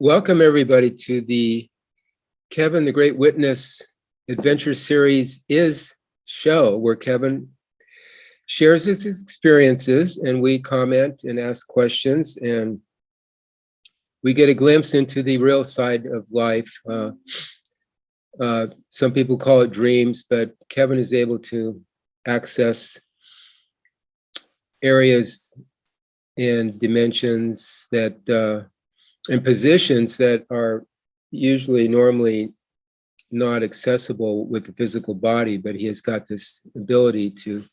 Welcome everybody to the Kevin the Great Witness Adventure Series show, where Kevin shares his experiences and we comment and ask questions, and we get a glimpse into the real side of life. Some people call it dreams, but Kevin is able to access areas and dimensions that and positions that are usually normally not accessible with the physical body, but he has got this ability to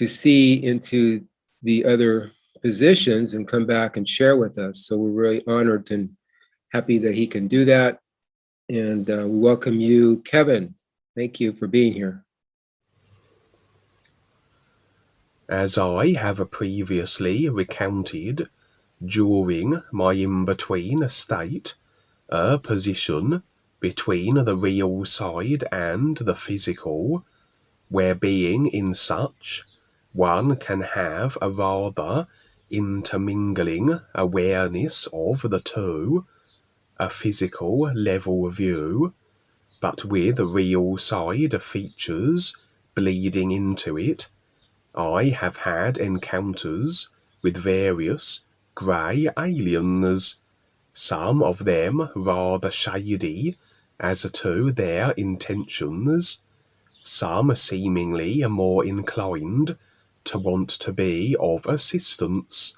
see into the other positions and come back and share with us. So we're really honored and happy that he can do that. And we welcome you, Kevin. Thank you for being here. As I have previously recounted, during my in-between state, a position between the real side and the physical, where being in such, one can have a rather intermingling awareness of the two, a physical level view, but with real side features bleeding into it. I have had encounters with various grey aliens, some of them rather shady as to their intentions, some seemingly more inclined to want to be of assistance,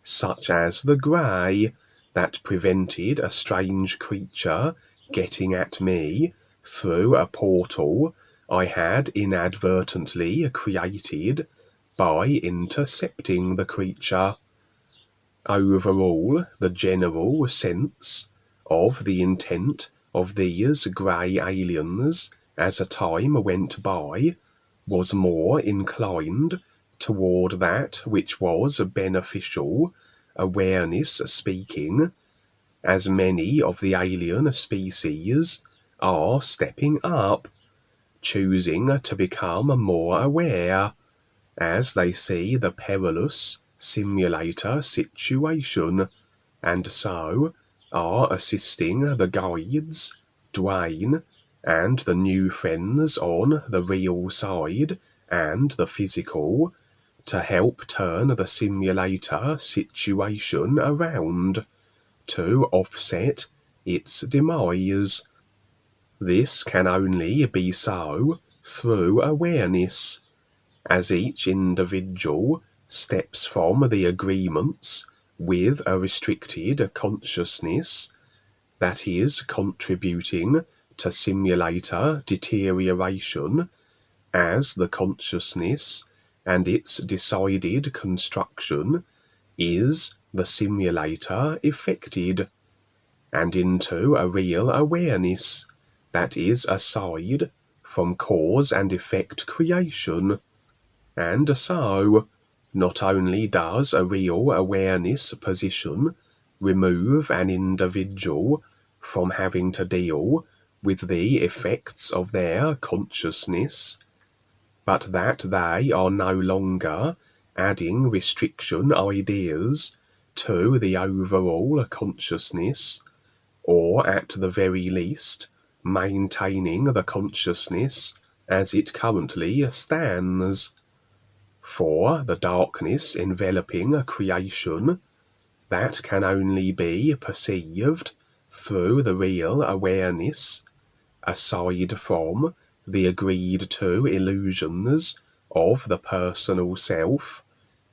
such as the grey that prevented a strange creature getting at me through a portal I had inadvertently created by intercepting the creature. Overall, the general sense of the intent of these grey aliens as time went by was more inclined toward that which was beneficial, awareness speaking, as many of the alien species are stepping up, choosing to become more aware as they see the perilous simulator situation, and so are assisting the guides, Dwayne, and the new friends on the real side and the physical to help turn the simulator situation around, to offset its demise. This can only be so through awareness, as each individual steps from the agreements with a restricted consciousness that is contributing to simulator deterioration, as the consciousness and its decided construction is the simulator affected, and into a real awareness that is aside from cause and effect creation. And so, not only does a real awareness position remove an individual from having to deal with the effects of their consciousness, but that they are no longer adding restriction ideas to the overall consciousness, or at the very least maintaining the consciousness as it currently stands. For the darkness enveloping a creation, that can only be perceived through the real awareness, aside from the agreed-to illusions of the personal self,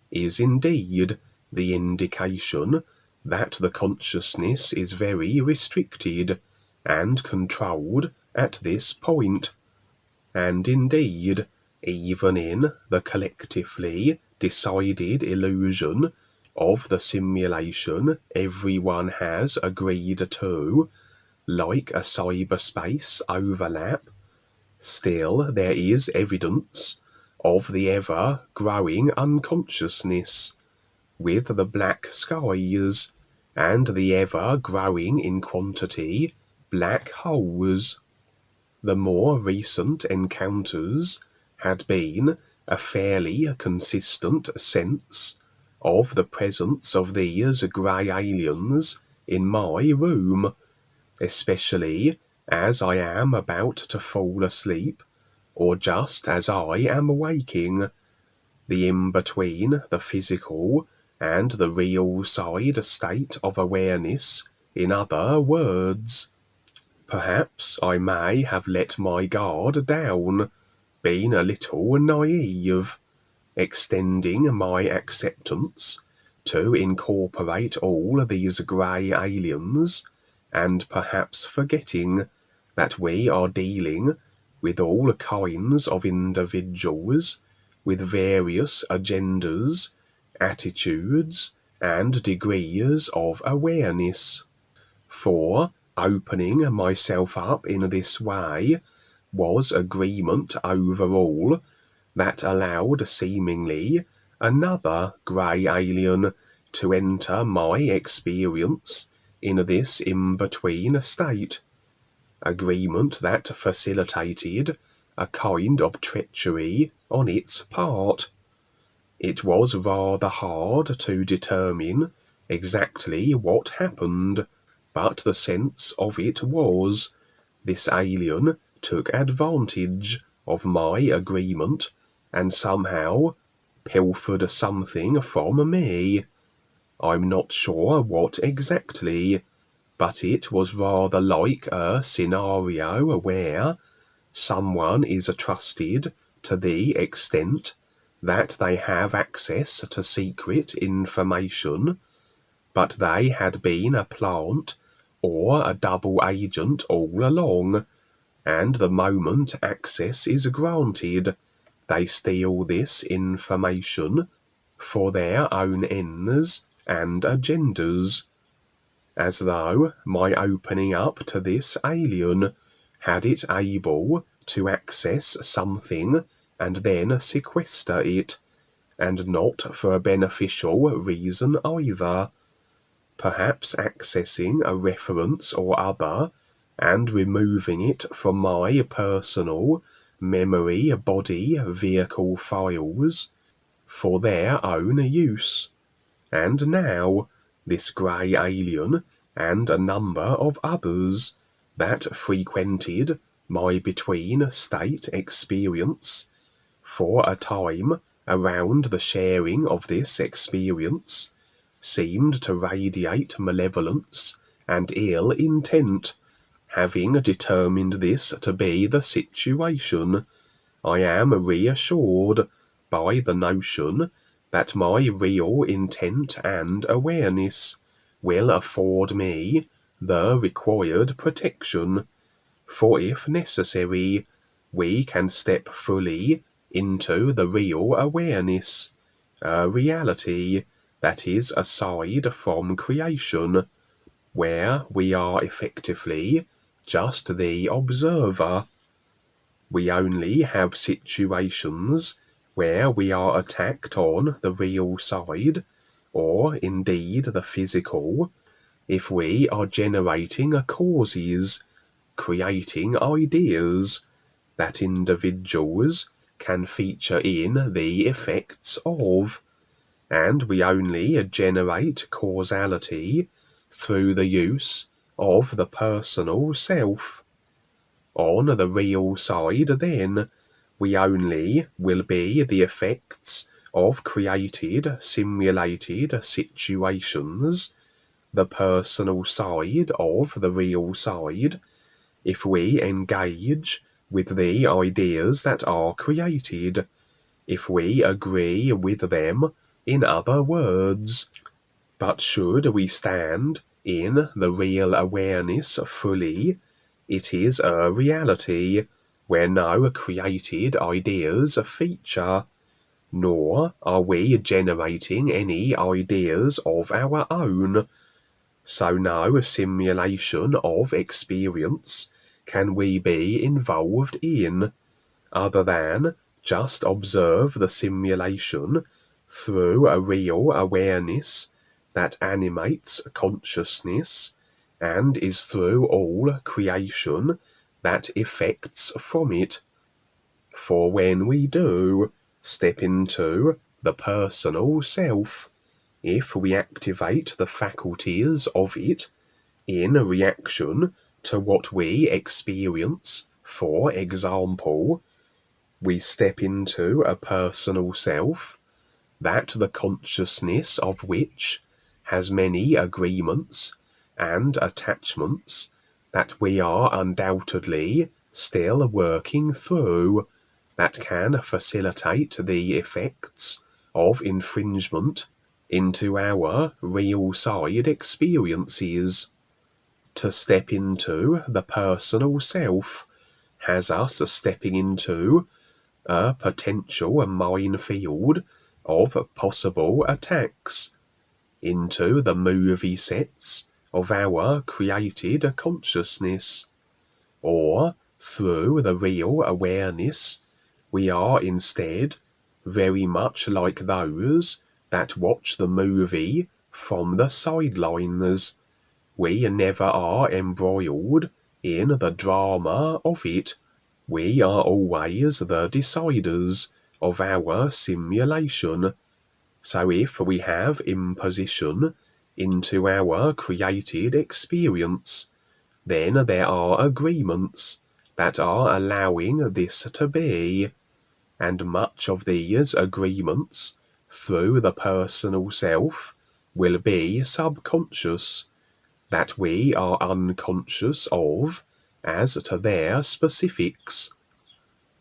is indeed the indication that the consciousness is very restricted and controlled at this point, and indeed, even in the collectively decided illusion of the simulation everyone has agreed to, like a cyberspace overlap, still there is evidence of the ever-growing unconsciousness, with the black skies and the ever-growing in quantity black holes. The more recent encounters had been a fairly consistent sense of the presence of these grey aliens in my room, especially as I am about to fall asleep, or just as I am waking. The in-between the physical and the real side state of awareness, in other words. Perhaps I may have let my guard down, been a little naive, extending my acceptance to incorporate all these grey aliens, and perhaps forgetting that we are dealing with all kinds of individuals with various agendas, attitudes, and degrees of awareness. For opening myself up in this way was agreement overall that allowed seemingly another grey alien to enter my experience in this in-between state. Agreement that facilitated a kind of treachery on its part. It was rather hard to determine exactly what happened, but the sense of it was, this alien took advantage of my agreement and somehow pilfered something from me. I'm not sure what exactly, but it was rather like a scenario where someone is trusted to the extent that they have access to secret information, but they had been a plant or a double agent all along, and the moment access is granted, they steal this information for their own ends and agendas, as though my opening up to this alien had it able to access something and then sequester it, and not for a beneficial reason either. Perhaps accessing a reference or other and removing it from my personal memory body vehicle files for their own use. And now this grey alien and a number of others that frequented my between state experience for a time around the sharing of this experience seemed to radiate malevolence and ill intent. Having determined this to be the situation, I am reassured by the notion that my real intent and awareness will afford me the required protection, for if necessary, we can step fully into the real awareness, a reality that is aside from creation, where we are effectively just the observer. We only have situations where we are attacked on the real side, or indeed the physical, if we are generating causes, creating ideas that individuals can feature in the effects of, and we only generate causality through the use of the personal self. On the real side, then, we only will be the effects of created, simulated situations, the personal side of the real side, if we engage with the ideas that are created, if we agree with them, in other words. But should we stand in the real awareness fully, it is a reality where no created ideas feature, nor are we generating any ideas of our own. So no simulation of experience can we be involved in, other than just observe the simulation through a real awareness that animates consciousness and is through all creation that effects from it. For when we do step into the personal self, if we activate the faculties of it in reaction to what we experience. For example, we step into a personal self, that the consciousness of which has many agreements and attachments that we are undoubtedly still working through, that can facilitate the effects of infringement into our real side experiences. To step into the personal self has us stepping into a potential minefield of possible attacks, into the movie sets of our created consciousness. Or through the real awareness, we are instead very much like those that watch the movie from the sidelines. We never are embroiled in the drama of it. We are always the deciders of our simulation. So if we have imposition into our created experience, then there are agreements that are allowing this to be, and much of these agreements through the personal self will be subconscious, that we are unconscious of as to their specifics.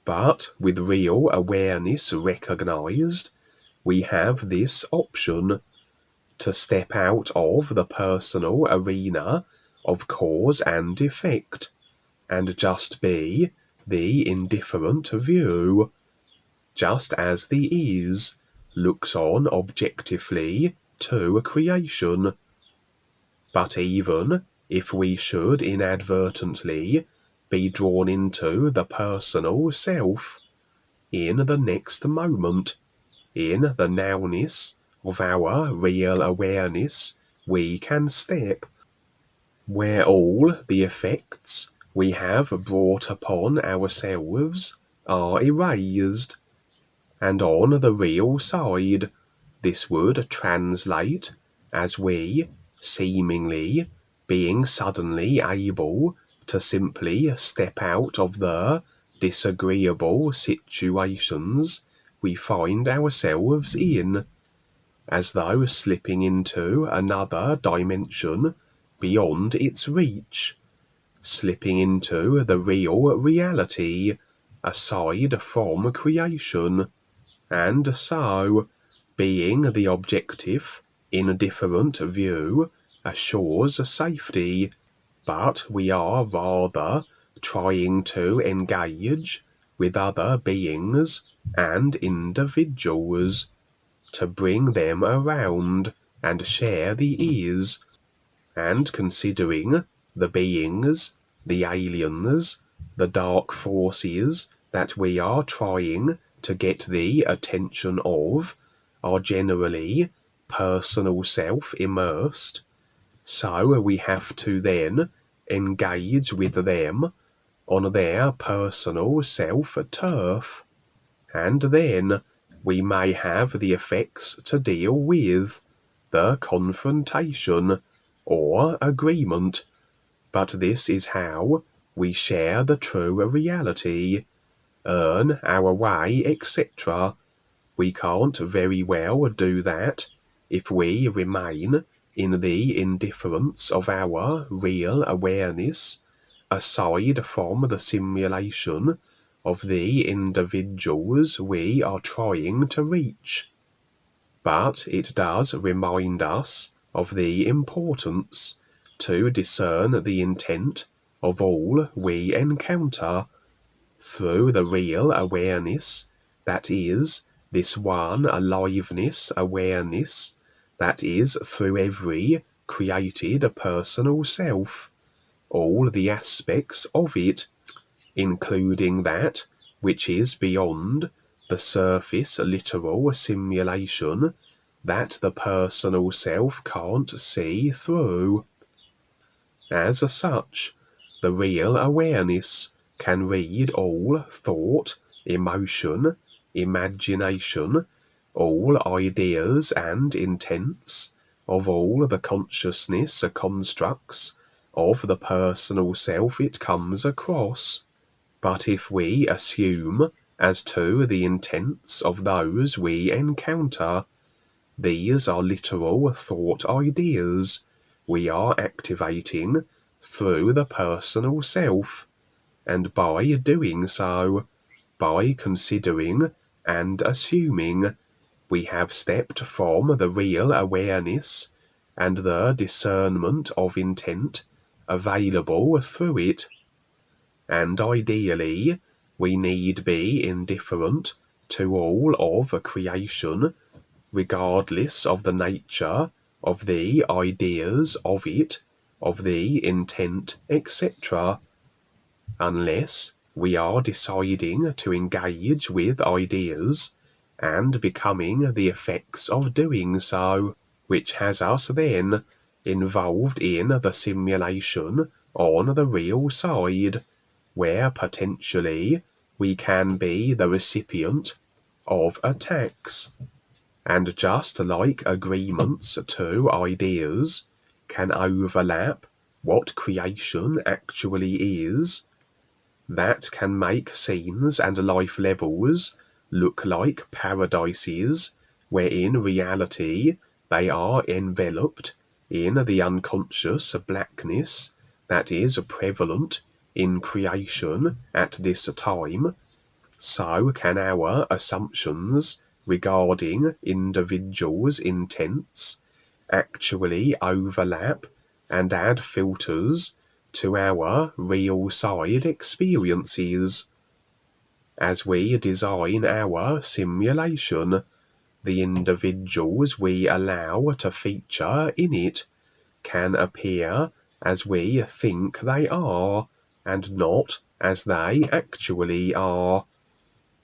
But with real awareness recognized, we have this option to step out of the personal arena of cause and effect and just be the indifferent view, just as the is looks on objectively to creation. But even if we should inadvertently be drawn into the personal self, in the next moment, in the nowness of our real awareness, we can step where all the effects we have brought upon ourselves are erased, and on the real side this would translate as we, seemingly, being suddenly able to simply step out of the disagreeable situations we find ourselves in, as though slipping into another dimension beyond its reach, slipping into the real reality aside from creation, and so being the objective, indifferent view assures safety. But we are rather trying to engage with other beings and individuals, to bring them around and share the ease, and considering the beings, the aliens, the dark forces that we are trying to get the attention of are generally personal self immersed, so we have to then engage with them on their personal self turf, and then we may have the effects to deal with, the confrontation or agreement. But this is how we share the true reality, earn our way, etc. We can't very well do that if we remain in the indifference of our real awareness, aside from the simulation of the individuals we are trying to reach. But it does remind us of the importance to discern the intent of all we encounter through the real awareness, that is, this one aliveness awareness that is through every created personal self, all the aspects of it, including that which is beyond the surface literal simulation that the personal self can't see through. As such, the real awareness can read all thought, emotion, imagination, all ideas and intents of all the consciousness constructs of the personal self it comes across. But if we assume as to the intents of those we encounter, these are literal thought ideas we are activating through the personal self, and by doing so, by considering and assuming, we have stepped from the real awareness and the discernment of intent available through it. And ideally, we need be indifferent to all of creation, regardless of the nature of the ideas of it, of the intent, etc., unless we are deciding to engage with ideas and becoming the effects of doing so, which has us then involved in the simulation on the real side, where potentially we can be the recipient of attacks. And just like agreements to ideas can overlap what creation actually is, that can make scenes and life levels look like paradises, where in reality they are enveloped in the unconscious blackness that is prevalent in creation at this time, so can our assumptions regarding individuals' intents actually overlap and add filters to our real side experiences. As we design our simulation, the individuals we allow to feature in it can appear as we think they are, and not as they actually are.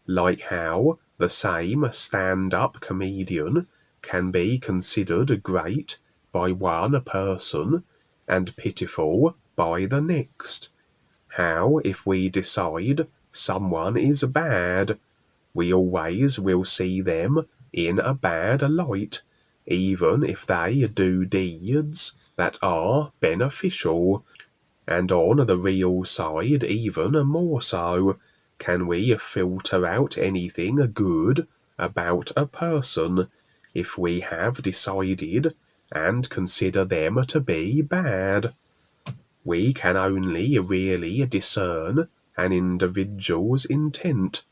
Like how the same stand-up comedian can be considered great by one person and pitiful by the next. How if we decide someone is bad, we always will see them in a bad light, even if they do deeds that are beneficial. And on the real side even more so, can we filter out anything good about a person if we have decided and consider them to be bad? We can only really discern an individual's intent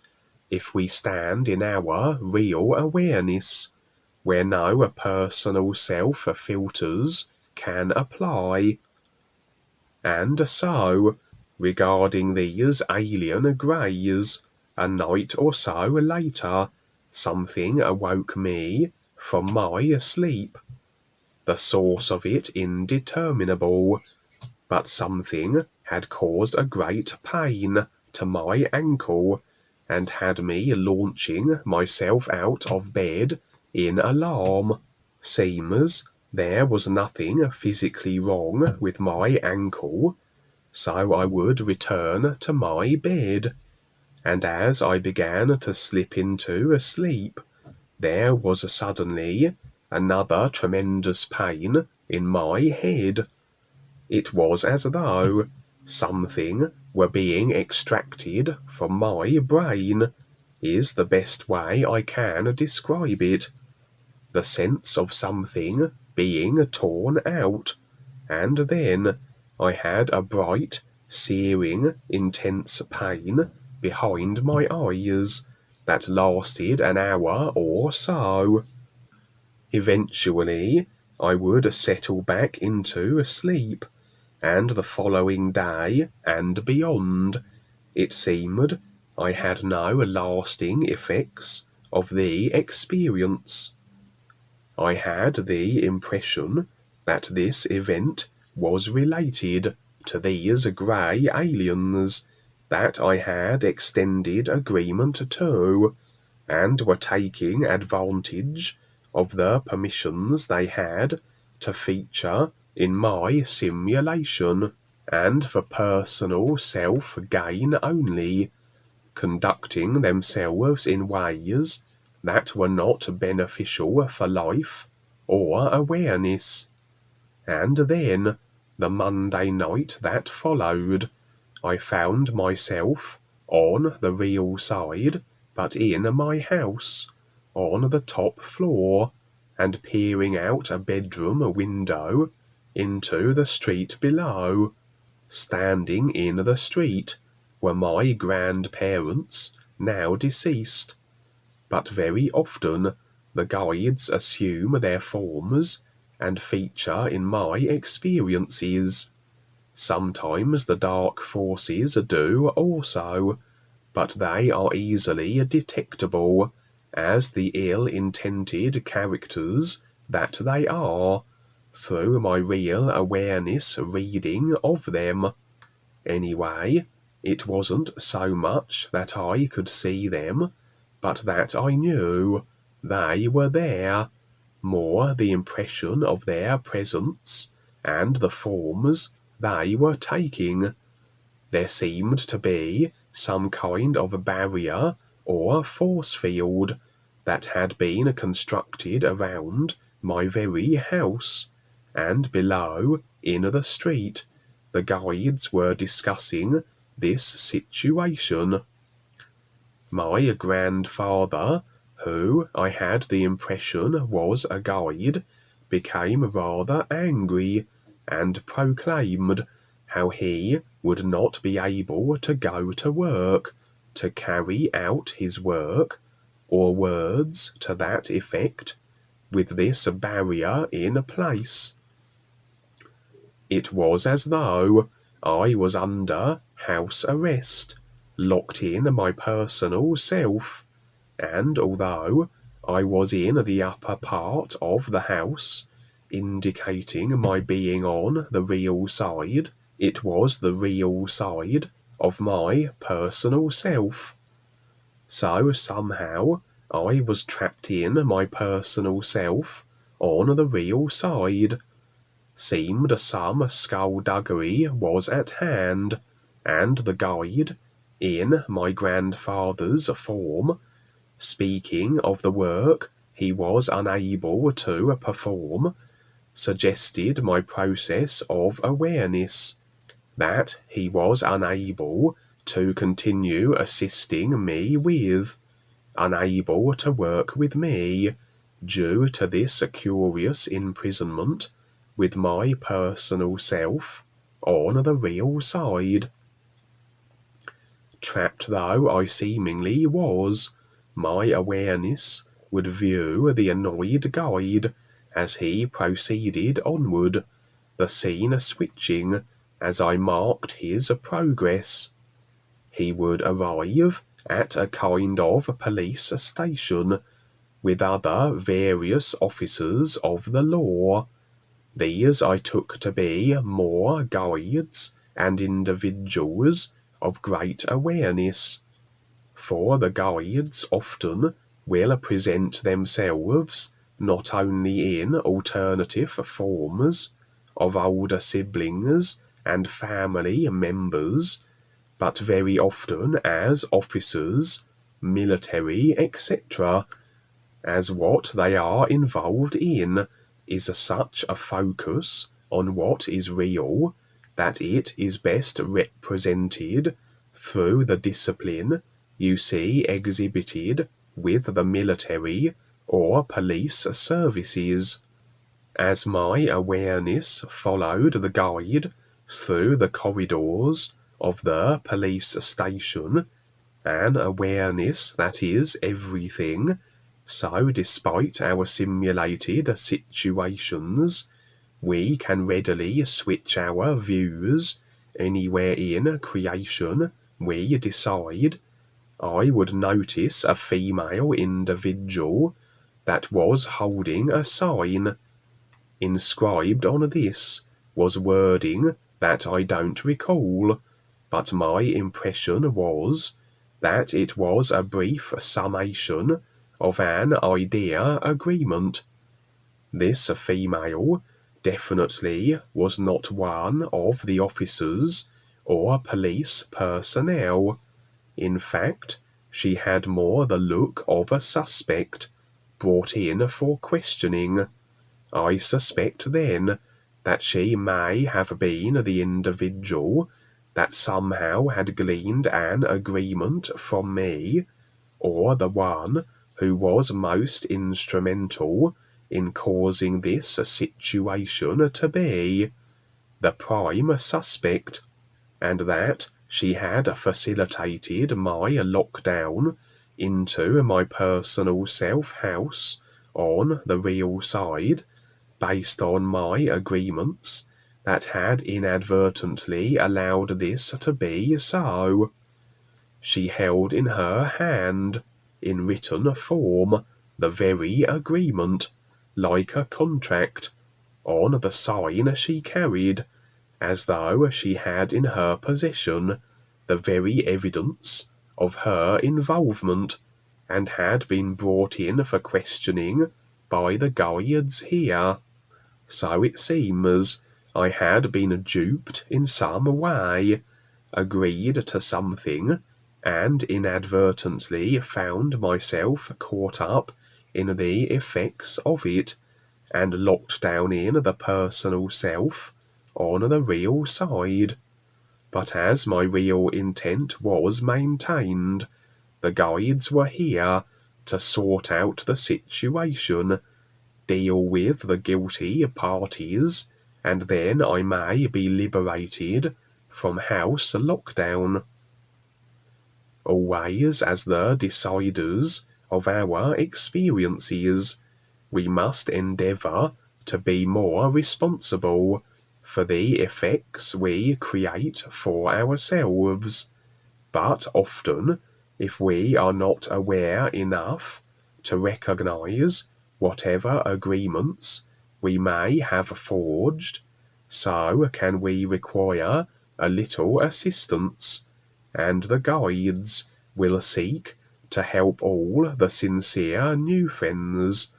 if we stand in our real awareness, where no personal self filters can apply. And so, regarding these alien greys, a night or so later, something awoke me from my sleep. The source of it indeterminable, but something had caused a great pain to my ankle, and had me launching myself out of bed in alarm. Seems there was nothing physically wrong with my ankle, so I would return to my bed, and as I began to slip into sleep, there was suddenly another tremendous pain in my head. It was as though something were being extracted from my brain, is the best way I can describe it. The sense of something being torn out, and then I had a bright, searing, intense pain behind my eyes that lasted an hour or so. Eventually, I would settle back into sleep, and the following day and beyond, it seemed I had no lasting effects of the experience. I had the impression that this event was related to these grey aliens that I had extended agreement to, and were taking advantage of the permissions they had to feature in my simulation, and for personal self-gain only, conducting themselves in ways that were not beneficial for life or awareness. And then, The Monday night that followed, I found myself on the real side, but in my house, on the top floor, and peering out a bedroom window into the street below. Standing in the street were my grandparents, now deceased, but very often the guides assume their forms and feature in my experiences. Sometimes the dark forces do also, but they are easily detectable as the ill-intended characters that they are, through my real awareness reading of them. Anyway, it wasn't so much that I could see them, but that I knew they were there, more the impression of their presence and the forms they were taking. There seemed to be some kind of a barrier or force field that had been constructed around my very house, and below, in the street, the guides were discussing this situation. My grandfather, who I had the impression was a guide, became rather angry and proclaimed how he would not be able to go to work, to carry out his work, or words to that effect, with this barrier in place. It was as though I was under house arrest, locked in my personal self, and although I was in the upper part of the house, indicating my being on the real side, it was the real side of my personal self. So somehow I was trapped in my personal self on the real side. Seemed some skullduggery was at hand, and the guide, in my grandfather's form, speaking of the work he was unable to perform, suggested my process of awareness, that he was unable to continue assisting me with, unable to work with me, due to this curious imprisonment with my personal self on the real side. Trapped though I seemingly was, my awareness would view the annoyed guide as he proceeded onward, the scene switching as I marked his progress. He would arrive at a kind of police station with other various officers of the law. These I took to be more guides and individuals of great awareness, for the guides often will present themselves not only in alternative forms of older siblings and family members, but very often as officers, military, etc., as what they are involved in is such a focus on what is real that it is best represented through the discipline you see exhibited with the military or police services. As my awareness followed the guide through the corridors of the police station, an awareness that is everything, so despite our simulated situations, we can readily switch our views anywhere in creation we decide. I would notice a female individual that was holding a sign. Inscribed on this was wording that I don't recall, but my impression was that it was a brief summation of an idea agreement. This female definitely was not one of the officers or police personnel. In fact, she had more the look of a suspect brought in for questioning. I suspect then that she may have been the individual that somehow had gleaned an agreement from me, or the one who was most instrumental in causing this situation to be the prime suspect, and that she had facilitated my lockdown into my personal self-house on the real side, based on my agreements that had inadvertently allowed this to be so. She held in her hand, in written form, the very agreement, like a contract, on the sign she carried, as though she had in her possession the very evidence of her involvement, and had been brought in for questioning by the guides here. So it seems I had been duped in some way, agreed to something, and inadvertently found myself caught up in the effects of it, and locked down in the personal self on the real side. But as my real intent was maintained, the guides were here to sort out the situation, deal with the guilty parties, and then I may be liberated from house lockdown. Always as the deciders of our experiences, we must endeavour to be more responsible for the effects we create for ourselves, but often, if we are not aware enough to recognise whatever agreements we may have forged, so can we require a little assistance, and the guides will seek to help all the sincere new friends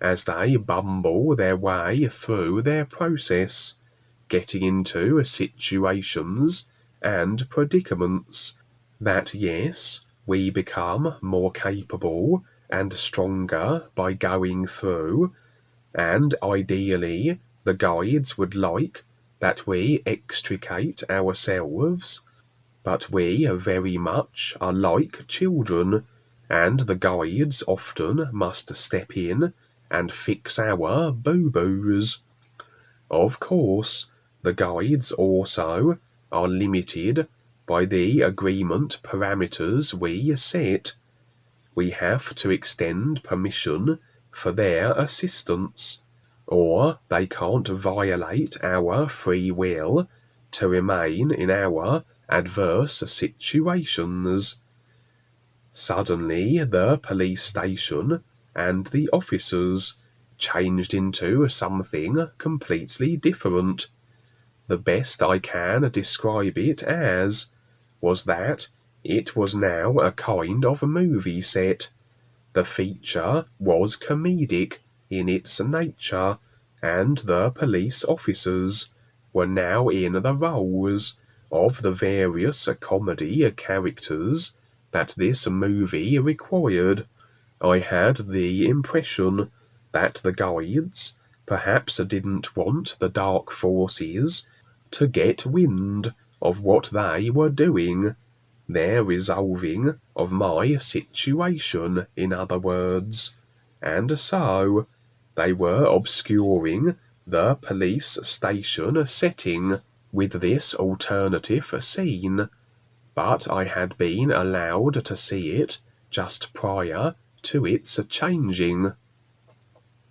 as they bumble their way through their process, getting into situations and predicaments that, yes, we become more capable and stronger by going through, and ideally the guides would like that we extricate ourselves, but we very much are like children, and the guides often must step in and fix our boo-boos. Of course, the guides also are limited by the agreement parameters we set. We have to extend permission for their assistance, or they can't violate our free will to remain in our adverse situations. Suddenly the police station and the officers changed into something completely different. The best I can describe it as was that it was now a kind of movie set. The feature was comedic in its nature, and the police officers were now in the roles of the various comedy characters that this movie required. I had the impression that the guides perhaps didn't want the dark forces to get wind of what they were doing, their resolving of my situation, in other words, and so they were obscuring the police station setting with this alternative scene, but I had been allowed to see it just prior to its changing.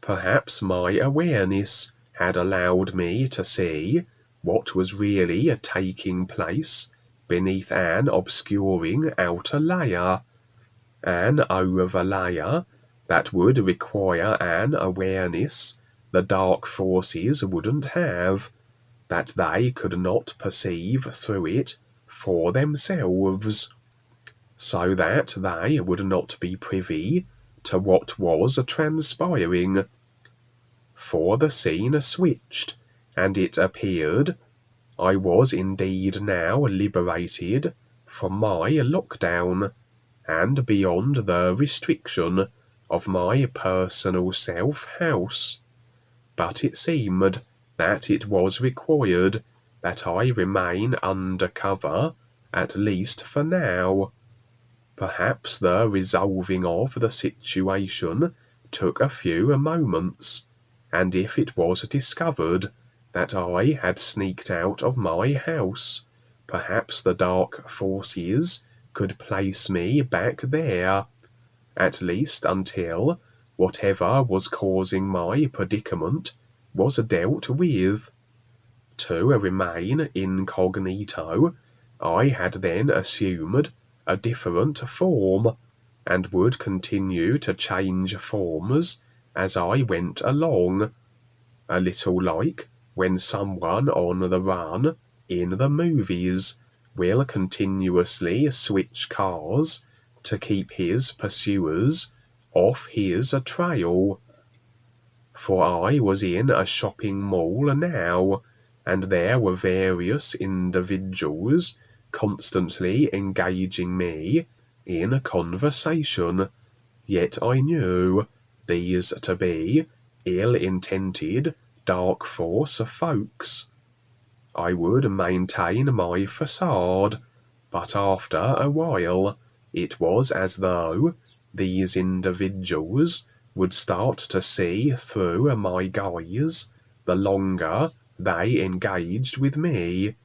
Perhaps my awareness had allowed me to see what was really taking place beneath an obscuring outer layer, an overlayer that would require an awareness the dark forces wouldn't have, that they could not perceive through it for themselves, so that they would not be privy to what was transpiring. For the scene switched, and it appeared I was indeed now liberated from my lockdown, and beyond the restriction of my personal self-house. But it seemed that it was required that I remain under cover, at least for now. Perhaps the resolving of the situation took a few moments, and if it was discovered that I had sneaked out of my house, perhaps the dark forces could place me back there, at least until whatever was causing my predicament was dealt with. To remain incognito, I had then assumed a different form, and would continue to change forms as I went along, a little like when someone on the run in the movies will continuously switch cars to keep his pursuers off his trail. For I was in a shopping mall now, and there were various individuals constantly engaging me in conversation, yet I knew these to be ill-intended dark force folks. I would maintain my facade, but after a while it was as though these individuals would start to see through my guise the longer they engaged with me.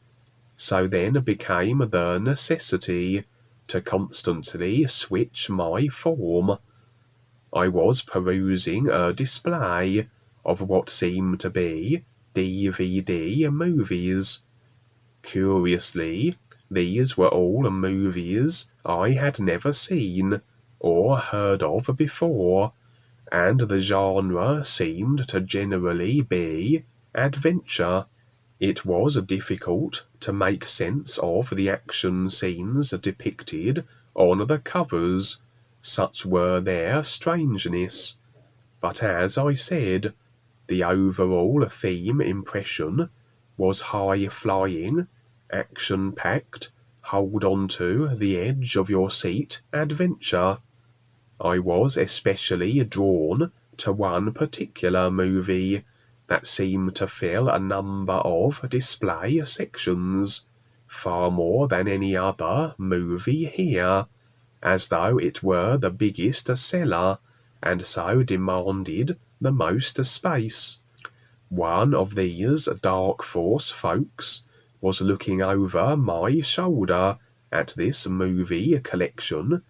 So then became the necessity to constantly switch my form. I was perusing a display of what seemed to be DVD movies. Curiously, these were all movies I had never seen or heard of before, and the genre seemed to generally be adventure. It was difficult to make sense of the action scenes depicted on the covers, such were their strangeness. But as I said, the overall theme impression was high-flying, action-packed, hold-on-to-the-edge-of-your-seat adventure. I was especially drawn to one particular movie that seemed to fill a number of display sections, far more than any other movie here, as though it were the biggest seller, and so demanded the most space. One of these dark force folks was looking over my shoulder at this movie collection,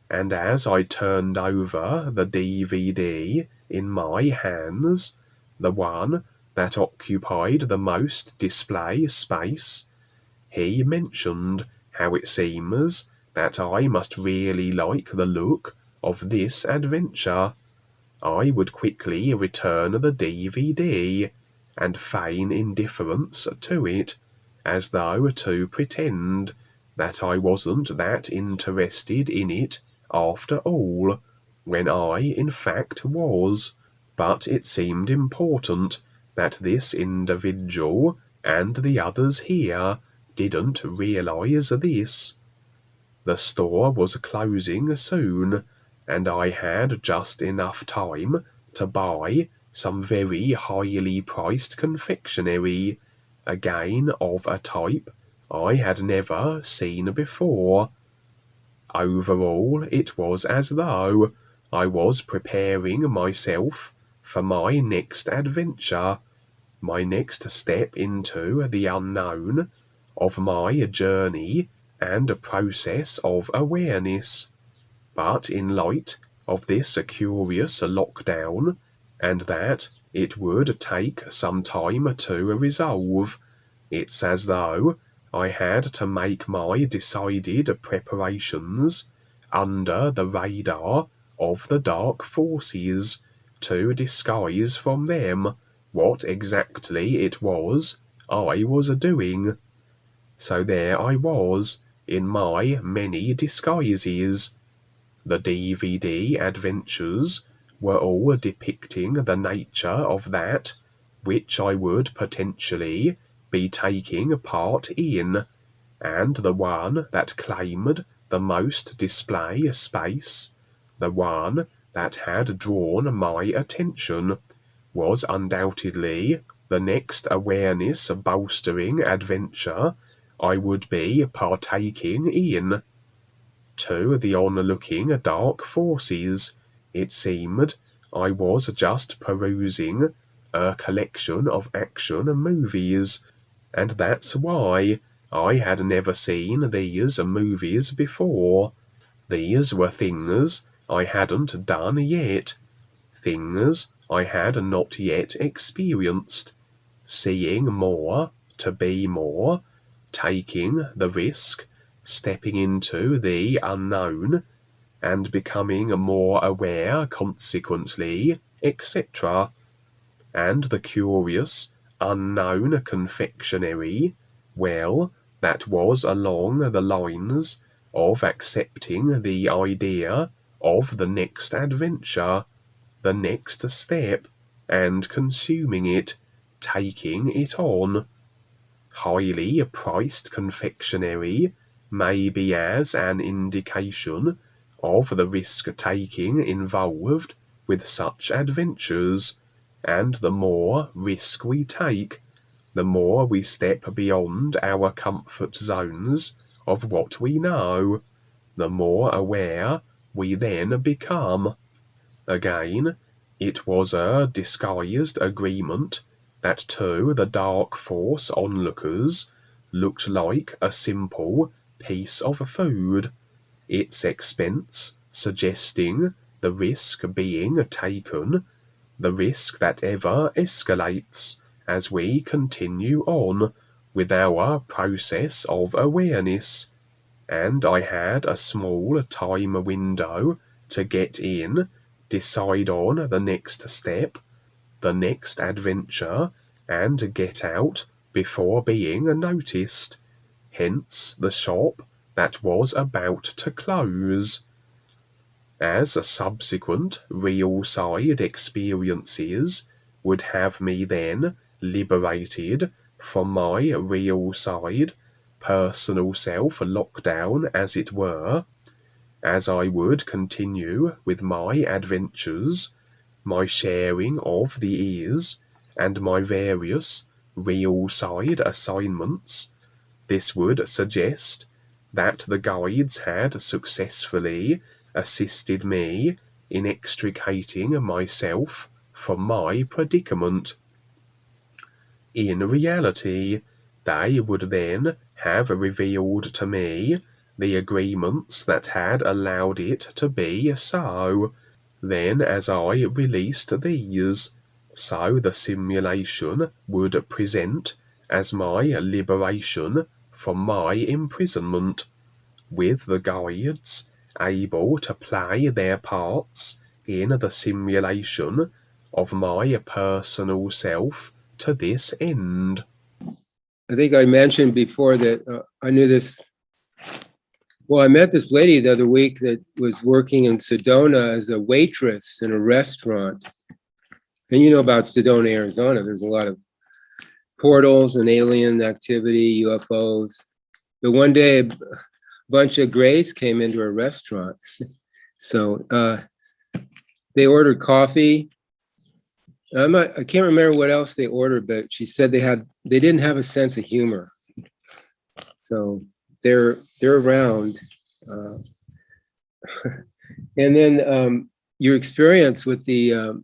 and as I turned over the DVD in my hands, the one that occupied the most display space, he mentioned how it seems that I must really like the look of this adventure. I would quickly return the DVD and feign indifference to it, as though to pretend that I wasn't that interested in it after all, when I in fact was. But it seemed important that this individual and the others here didn't realize this. The store was closing soon, and I had just enough time to buy some very highly priced confectionery, again of a type I had never seen before. Overall, it was as though I was preparing myself for my next adventure, my next step into the unknown of my journey and process of awareness. But in light of this curious lockdown, and that it would take some time to resolve, it's as though I had to make my decided preparations under the radar of the dark forces to disguise from them what exactly it was I was doing. So there I was, in my many disguises. The DVD adventures were all depicting the nature of that which I would potentially be taking part in, and the one that claimed the most display space, the one that had drawn my attention, was undoubtedly the the next awareness bolstering adventure I would be partaking in. To the onlooking dark forces, it seemed I was just perusing a collection of action movies, and that's why I had never seen these movies before. These were things I hadn't done yet, things I had not yet experienced, seeing more to be more, taking the risk, stepping into the unknown, and becoming more aware consequently, etc. And the curious, unknown confectionery, well, that was along the lines of accepting the idea of the next adventure, the next step, and consuming it, taking it on. Highly priced confectionery may be as an indication of the risk-taking involved with such adventures, and the more risk we take, the more we step beyond our comfort zones of what we know, the more aware we then become. Again, it was a disguised agreement that to the dark force onlookers looked like a simple piece of food, its expense suggesting the risk being taken, the risk that ever escalates as we continue on with our process of awareness. And I had a small time window to get in, decide on the next step, the next adventure, and get out before being noticed. Hence the shop that was about to close. As subsequent real side experiences would have me then liberated from my real side, personal self lockdown as it were, as I would continue with my adventures, my sharing of the ears, and my various real side assignments, this would suggest that the guides had successfully assisted me in extricating myself from my predicament. In reality, they would then have revealed to me the agreements that had allowed it to be so. Then as I released these, so the simulation would present as my liberation from my imprisonment, with the guides able to play their parts in the simulation of my personal self to this end. I think I mentioned before that I knew this. Well, I met this lady the other week that was working in Sedona as a waitress in a restaurant. And you know about Sedona, Arizona, there's a lot of portals and alien activity, UFOs. But one day, a bunch of grays came into a restaurant. So they ordered coffee. I can't remember what else they ordered, but she said they didn't have a sense of humor. So they're around. And then your experience with the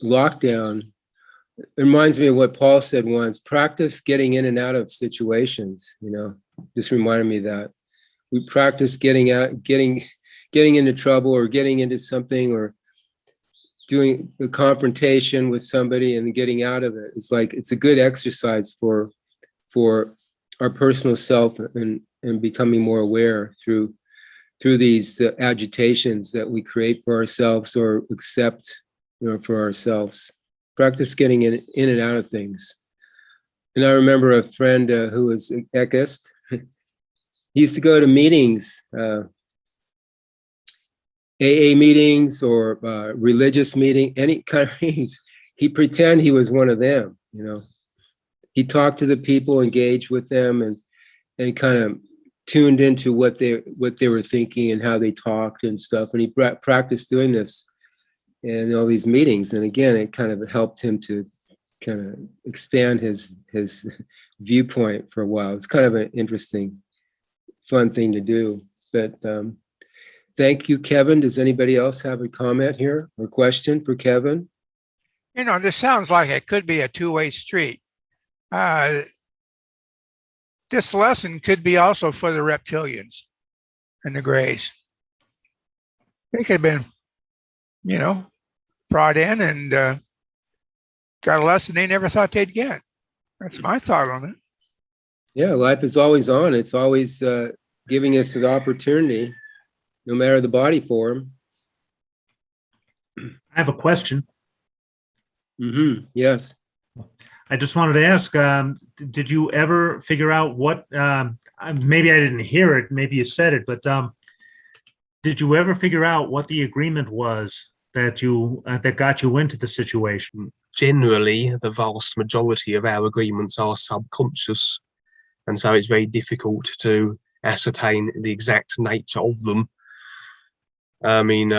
lockdown, it reminds me of what Paul said once: practice getting in and out of situations. Just reminded me that we practice getting into trouble or getting into something, or doing a confrontation with somebody and getting out of it. It's a good exercise for our personal self and becoming more aware through these agitations that we create for ourselves or accept for ourselves. Practice getting in and out of things. And I remember a friend who was an echist. He used to go to meetings, AA meetings or religious meeting, any kind of meetings. He pretend he was one of them, He talked to the people, engaged with them, and kind of tuned into what they were thinking and how they talked and stuff. And he practiced doing this in all these meetings. And again, it kind of helped him to kind of expand his viewpoint for a while. It's kind of an interesting, fun thing to do. But thank you, Kevin. Does anybody else have a comment here or question for Kevin? You know, this sounds like it could be a two-way street. This lesson could be also for the reptilians and the grays. They could have been, you know, brought in and got a lesson they never thought they'd get. That's my thought on it. Yeah, life is always on. It's always giving us the opportunity, no matter the body form. I have a question. Yes. I just wanted to ask, did you ever figure out what, maybe I didn't hear it, maybe you said it, but did you ever figure out what the agreement was that you that got you into the situation? Generally, the vast majority of our agreements are subconscious, and so it's very difficult to ascertain the exact nature of them. I mean,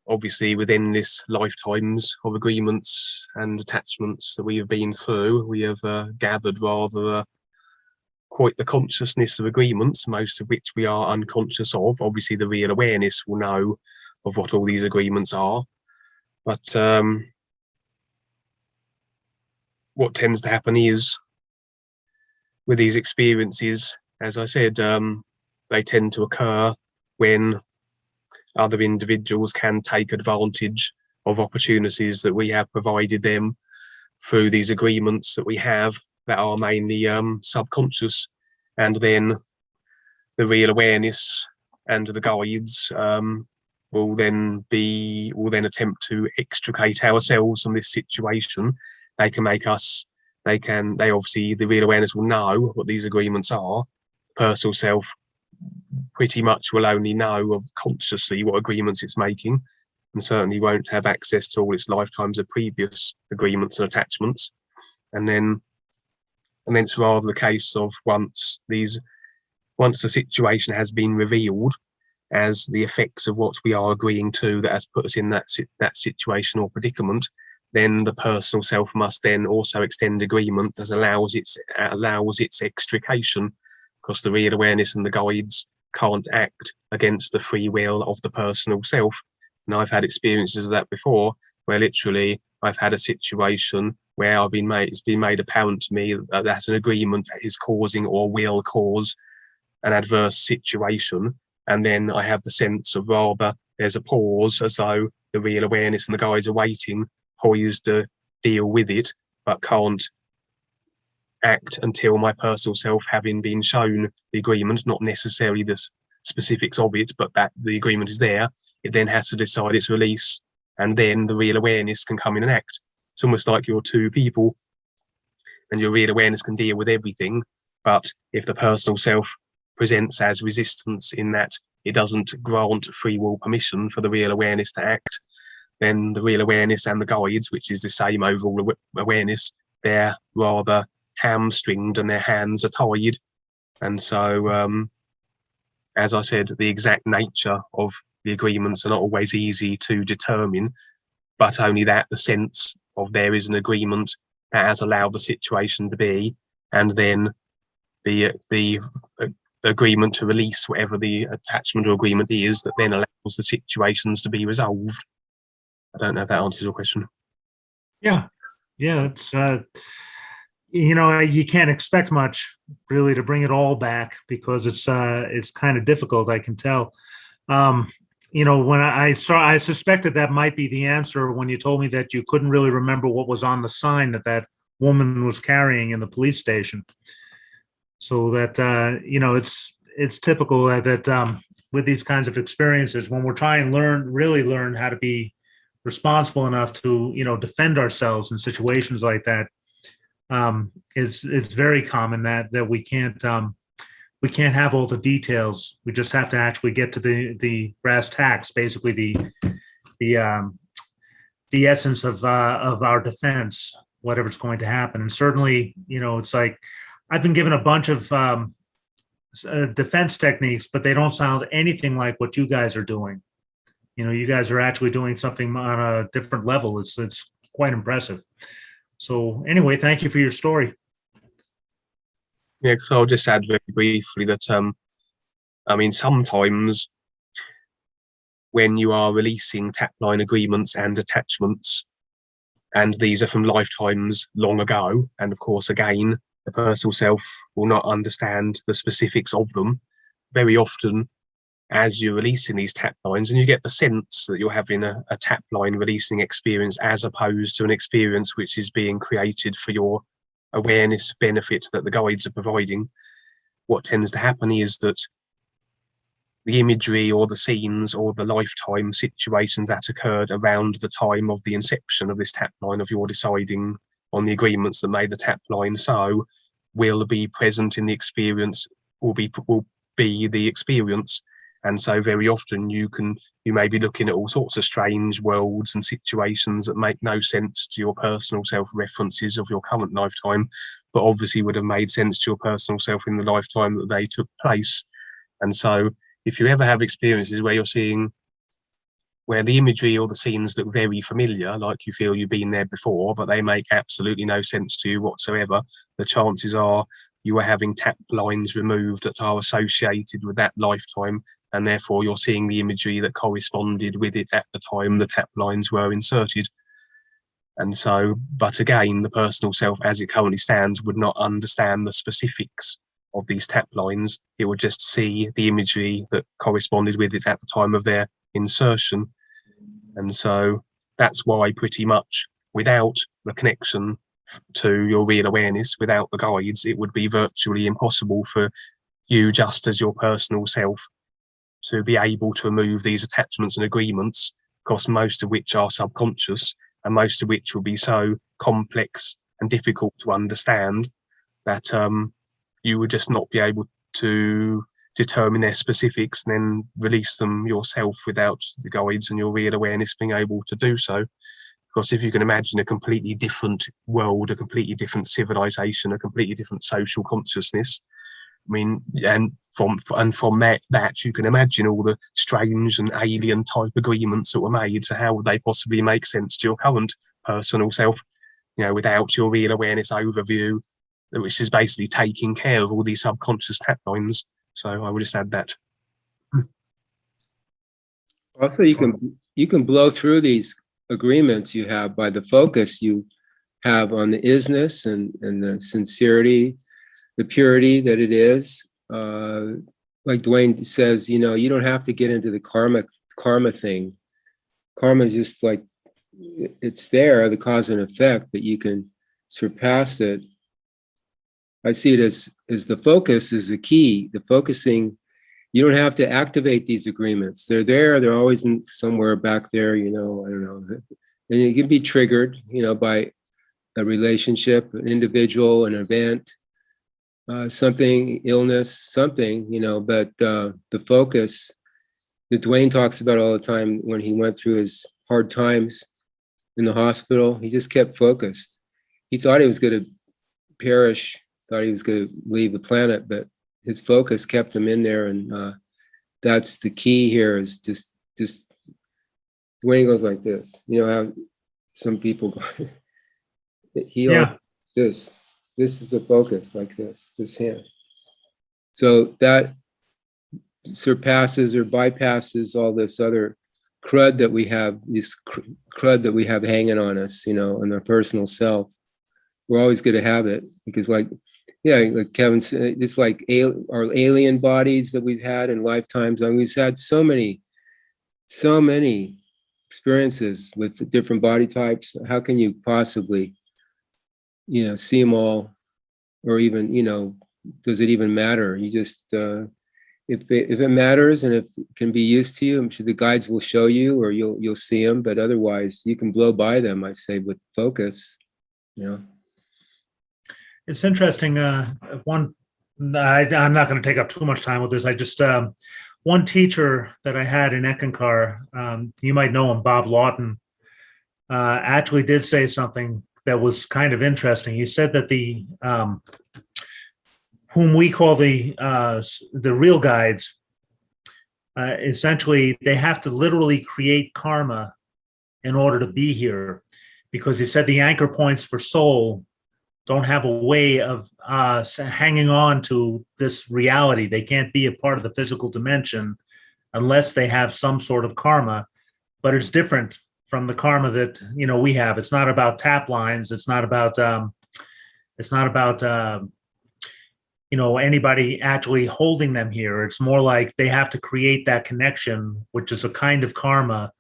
obviously within this lifetimes of agreements and attachments that we have been through, we have gathered rather quite the consciousness of agreements, most of which we are unconscious of. Obviously the real awareness will know of what all these agreements are, but what tends to happen is with these experiences, as I said, they tend to occur when other individuals can take advantage of opportunities that we have provided them through these agreements that we have that are mainly subconscious, and then the real awareness and the guides will then attempt to extricate ourselves from this situation. They can make us, they obviously, the real awareness will know what these agreements are. Personal self pretty much will only know of consciously what agreements it's making, and certainly won't have access to all its lifetimes of previous agreements and attachments. And then it's rather the case of once the situation has been revealed as the effects of what we are agreeing to that has put us in that situation or predicament, then the personal self must then also extend agreement that allows its extrication, because the real awareness and the guides can't act against the free will of the personal self. And I've had experiences of that before, where literally I've had a situation where it's been made apparent to me that an agreement is causing or will cause an adverse situation, and then I have the sense of rather there's a pause, as though the real awareness and the guides are waiting, poised to deal with it, but can't act until my personal self, having been shown the agreement, not necessarily the specifics of it, but that the agreement is there, it then has to decide its release, and then the real awareness can come in and act. It's almost like you're two people and your real awareness can deal with everything, but if the personal self presents as resistance in that it doesn't grant free will permission for the real awareness to act, then the real awareness and the guides, which is the same overall awareness, they're rather hamstringed and their hands are tied. And so, as I said, the exact nature of the agreements are not always easy to determine, but only that the sense of there is an agreement that has allowed the situation to be, and then the agreement to release whatever the attachment or agreement is that then allows the situations to be resolved. I don't know if that answers your question. Yeah, it's you know, you can't expect much really to bring it all back, because it's kind of difficult, I can tell. You know, when I suspected that might be the answer when you told me that you couldn't really remember what was on the sign that woman was carrying in the police station. So that you know, it's typical that with these kinds of experiences, when we're trying to really learn how to be responsible enough to, you know, defend ourselves in situations like that, it's very common that we can't have all the details. We just have to actually get to the brass tacks, basically the essence of our defense, whatever's going to happen. And certainly, you know, it's like I've been given a bunch of defense techniques, but they don't sound anything like what you guys are doing. You know, you guys are actually doing something on a different level. It's quite impressive. So anyway, thank you for your story. Yeah, because I'll just add very briefly that I mean, sometimes when you are releasing tap-line agreements and attachments, and these are from lifetimes long ago, and of course, again, the personal self will not understand the specifics of them. Very often, as you're releasing these tap lines, and you get the sense that you're having a tap line releasing experience as opposed to an experience which is being created for your awareness benefit that the guides are providing, what tends to happen is that the imagery or the scenes or the lifetime situations that occurred around the time of the inception of this tap line of your deciding on the agreements that made the tap line so will be present in the experience, will be the experience. And so very often you may be looking at all sorts of strange worlds and situations that make no sense to your personal self references of your current lifetime, but obviously would have made sense to your personal self in the lifetime that they took place. And so if you ever have experiences where you're seeing where the imagery or the scenes look very familiar, like you feel you've been there before, but they make absolutely no sense to you whatsoever, the chances are you are having tap lines removed that are associated with that lifetime, and therefore you're seeing the imagery that corresponded with it at the time the tap lines were inserted. And so, but again, the personal self as it currently stands would not understand the specifics of these tap lines. It would just see the imagery that corresponded with it at the time of their insertion. And so that's why pretty much without the connection to your real awareness, without the guides, it would be virtually impossible for you, just as your personal self, to be able to remove these attachments and agreements, because most of which are subconscious and most of which will be so complex and difficult to understand that you would just not be able to determine their specifics and then release them yourself without the guides and your real awareness being able to do so. Because if you can imagine a completely different world, a completely different civilization, a completely different social consciousness, I mean, and from that you can imagine all the strange and alien type agreements that were made. So how would they possibly make sense to your current personal self, you know, without your real awareness overview, which is basically taking care of all these subconscious tap lines. So I would just add that. Also, you can blow through these agreements you have by the focus you have on the isness and the sincerity, the purity that it is. Like Dwayne says, you know, you don't have to get into the karma thing. Karma is just like, it's there, the cause and effect, but you can surpass it. I see it as the focus is the key. The focusing, you don't have to activate these agreements. They're there. They're always somewhere back there, you know, I don't know. And you can be triggered, you know, by a relationship, an individual, an event, something, illness, something, you know, but the focus that Dwayne talks about all the time when he went through his hard times in the hospital, he just kept focused. He thought he was going to perish, thought he was going to leave the planet, but his focus kept him in there. And that's the key here, is just Dwayne goes like this. You know how some people go, this is the focus, like this hand. So that surpasses or bypasses all this other crud that we have, this crud that we have hanging on us, you know, in our personal self. We're always going to have it because, like, yeah, like Kevin said, it's like our alien bodies that we've had in lifetimes. I mean, we've had so many experiences with different body types. How can you possibly, you know, see them all, or even, you know, does it even matter? You just, if it matters and if it can be used to you, I'm sure the guides will show you, or you'll see them. But otherwise, you can blow by them, I say, with focus. You know. It's interesting. I'm not going to take up too much time with this. I just one teacher that I had in Eckankar, you might know him, Bob Lawton, actually did say something that was kind of interesting. He said that the whom we call the real guides, essentially they have to literally create karma in order to be here, because he said the anchor points for soul don't have a way of hanging on to this reality. They can't be a part of the physical dimension unless they have some sort of karma, but it's different from the karma that, you know, we have. It's not about tap lines. It's not about, you know, anybody actually holding them here. It's more like they have to create that connection, which is a kind of karma,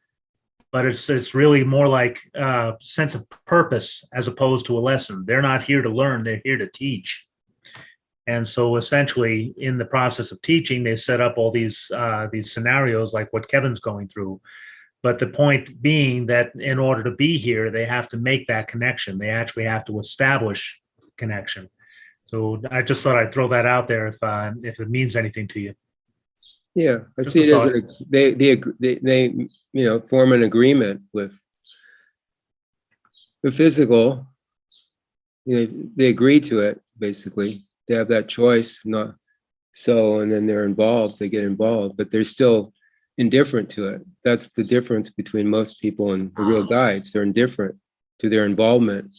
but it's really more like a sense of purpose as opposed to a lesson. They're not here to learn, they're here to teach. And so essentially in the process of teaching, they set up all these scenarios like what Kevin's going through. But the point being that in order to be here, they have to make that connection. They actually have to establish connection. So I just thought I'd throw that out there if it means anything to you. Yeah, I Just see a it as they you know, form an agreement with the physical. You know, they agree to it, basically. They have that choice, not so, and then they're involved, they get involved, but they're still indifferent to it. That's the difference between most people and the real guides. They're indifferent to their involvement.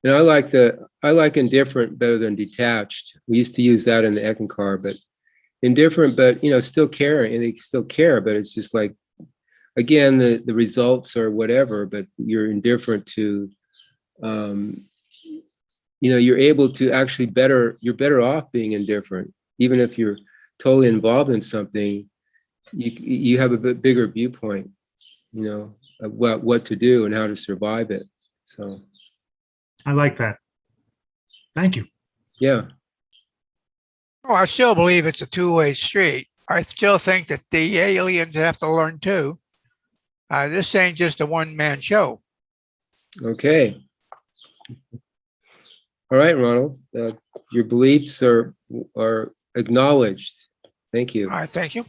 And I like indifferent better than detached. We used to use that in the Eckankar, but indifferent, but, you know, still caring, and they still care, but it's just like, again, the results or whatever, but you're indifferent to, you know, you're able to actually you're better off being indifferent. Even if you're totally involved in something, you have a bit bigger viewpoint, you know, of what to do and how to survive it. So I like that. Thank you. yeah. Oh, I still believe it's a two-way street. I still think that the aliens have to learn too. This ain't just a one-man show. Okay. All right, Ronald. Your beliefs are acknowledged. Thank you. All right, thank you.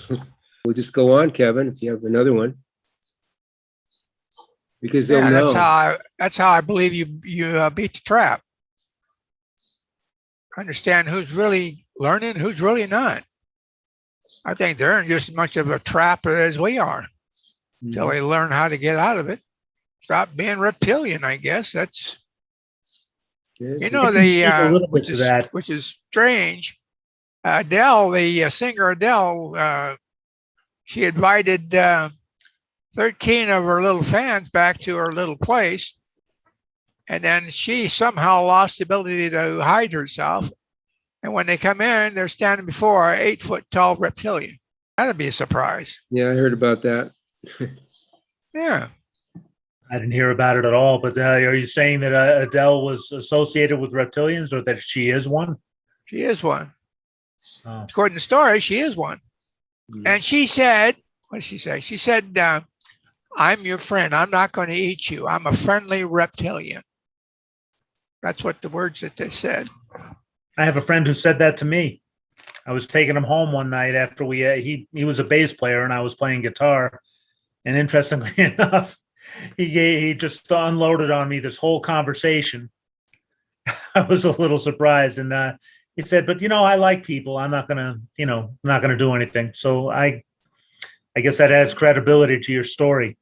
We'll just go on, Kevin, if you have another one. Because they'll Yeah, know. that's how I believe you beat the trap. Understand who's really learning, who's really not. I think they're in just as much of a trap as we are until they learn how to get out of it. Stop being reptilian, I guess. That's, you know, which is strange. Adele, the singer Adele, she invited 13 of her little fans back to her little place. And then she somehow lost the ability to hide herself. And when they come in, they're standing before an 8-foot-tall reptilian. That'd be a surprise. Yeah, I heard about that. Yeah. I didn't hear about it at all, but are you saying that Adele was associated with reptilians, or that she is one? She is one. Oh. According to the story, she is one. And she said, what did she say? She said, I'm your friend. I'm not going to eat you. I'm a friendly reptilian. That's what the words that they said. I have a friend who said that to me. I was taking him home one night after he was a bass player and I was playing guitar. And interestingly enough, he just unloaded on me this whole conversation. I was a little surprised, and he said, "But you know, I like people. I'm not gonna, you know, I'm not gonna do anything." So I guess that adds credibility to your story.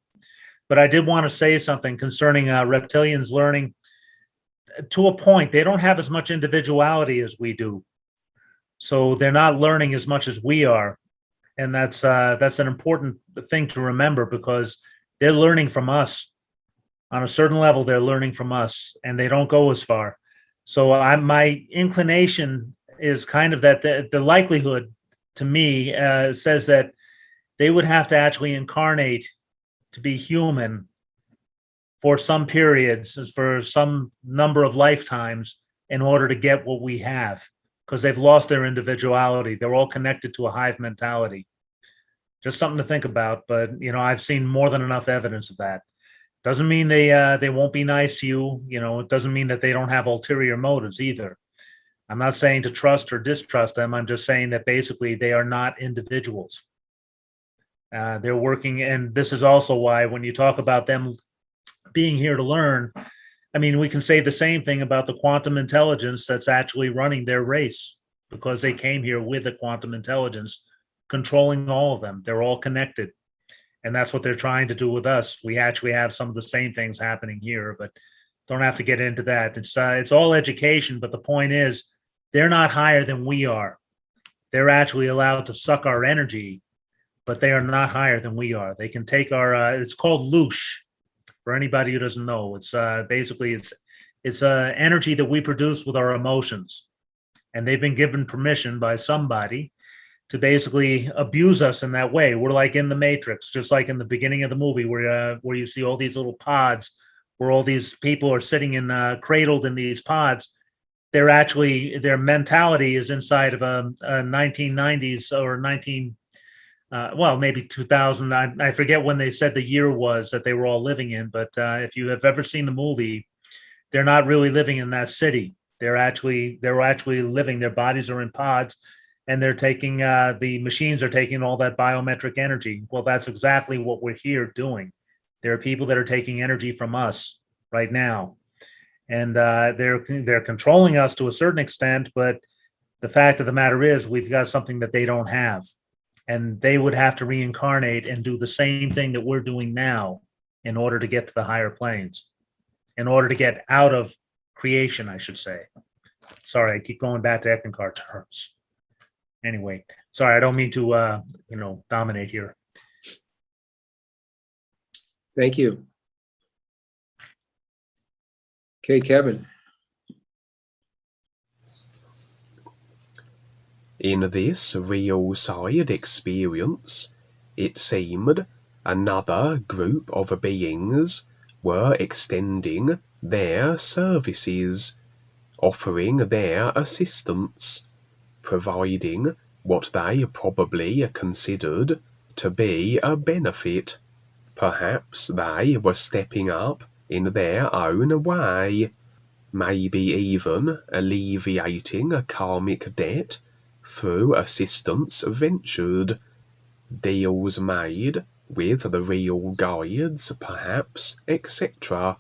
But I did want to say something concerning reptilians learning. To a point, they don't have as much individuality as we do, so they're not learning as much as we are, and that's an important thing to remember, because they're learning from us. On a certain level, they're learning from us, and they don't go as far. So my inclination is kind of that the likelihood to me says that they would have to actually incarnate to be human for some periods, for some number of lifetimes, in order to get what we have, because they've lost their individuality. They're all connected to a hive mentality. Just something to think about, but you know, I've seen more than enough evidence of that. Doesn't mean they won't be nice to you. You know, it doesn't mean that they don't have ulterior motives either. I'm not saying to trust or distrust them. I'm just saying that basically they are not individuals. They're working, and this is also why when you talk about them being here to learn, I mean, we can say the same thing about the quantum intelligence that's actually running their race, because they came here with a quantum intelligence controlling all of them. They're all connected. And that's what they're trying to do with us. We actually have some of the same things happening here, but don't have to get into that. It's all education, but the point is, they're not higher than we are. They're actually allowed to suck our energy, but they are not higher than we are. They can take our, it's called loosh, for anybody who doesn't know. It's basically, it's energy that we produce with our emotions. And they've been given permission by somebody to basically abuse us in that way. We're like in the Matrix, just like in the beginning of the movie where you see all these little pods where all these people are sitting in cradled in these pods. They're actually, their mentality is inside of a 1990s or maybe 2000. I forget when they said the year was that they were all living in, but if you have ever seen the movie, they're not really living in that city. They're actually living, their bodies are in pods, and they're taking, the machines are taking all that biometric energy. Well, that's exactly what we're here doing. There are people that are taking energy from us right now. And they're controlling us to a certain extent, but the fact of the matter is we've got something that they don't have. And they would have to reincarnate and do the same thing that we're doing now in order to get to the higher planes, in order to get out of creation, I should say. Sorry, I keep going back to Eckankar terms. Anyway, sorry, I don't mean to, dominate here. Thank you. Okay, Kevin. In this real side experience, it seemed another group of beings were extending their services, offering their assistance, providing what they probably considered to be a benefit. Perhaps they were stepping up in their own way, maybe even alleviating a karmic debt through assistance ventured, deals made with the real guides, perhaps, etc.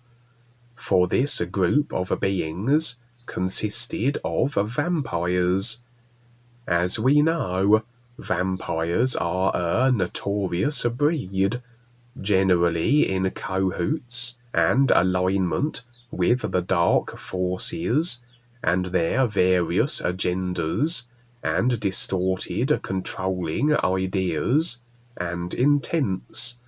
For this group of beings consisted of vampires. As we know, vampires are a notorious breed, generally in cahoots and alignment with the dark forces and their various agendas and distorted controlling ideas and intents.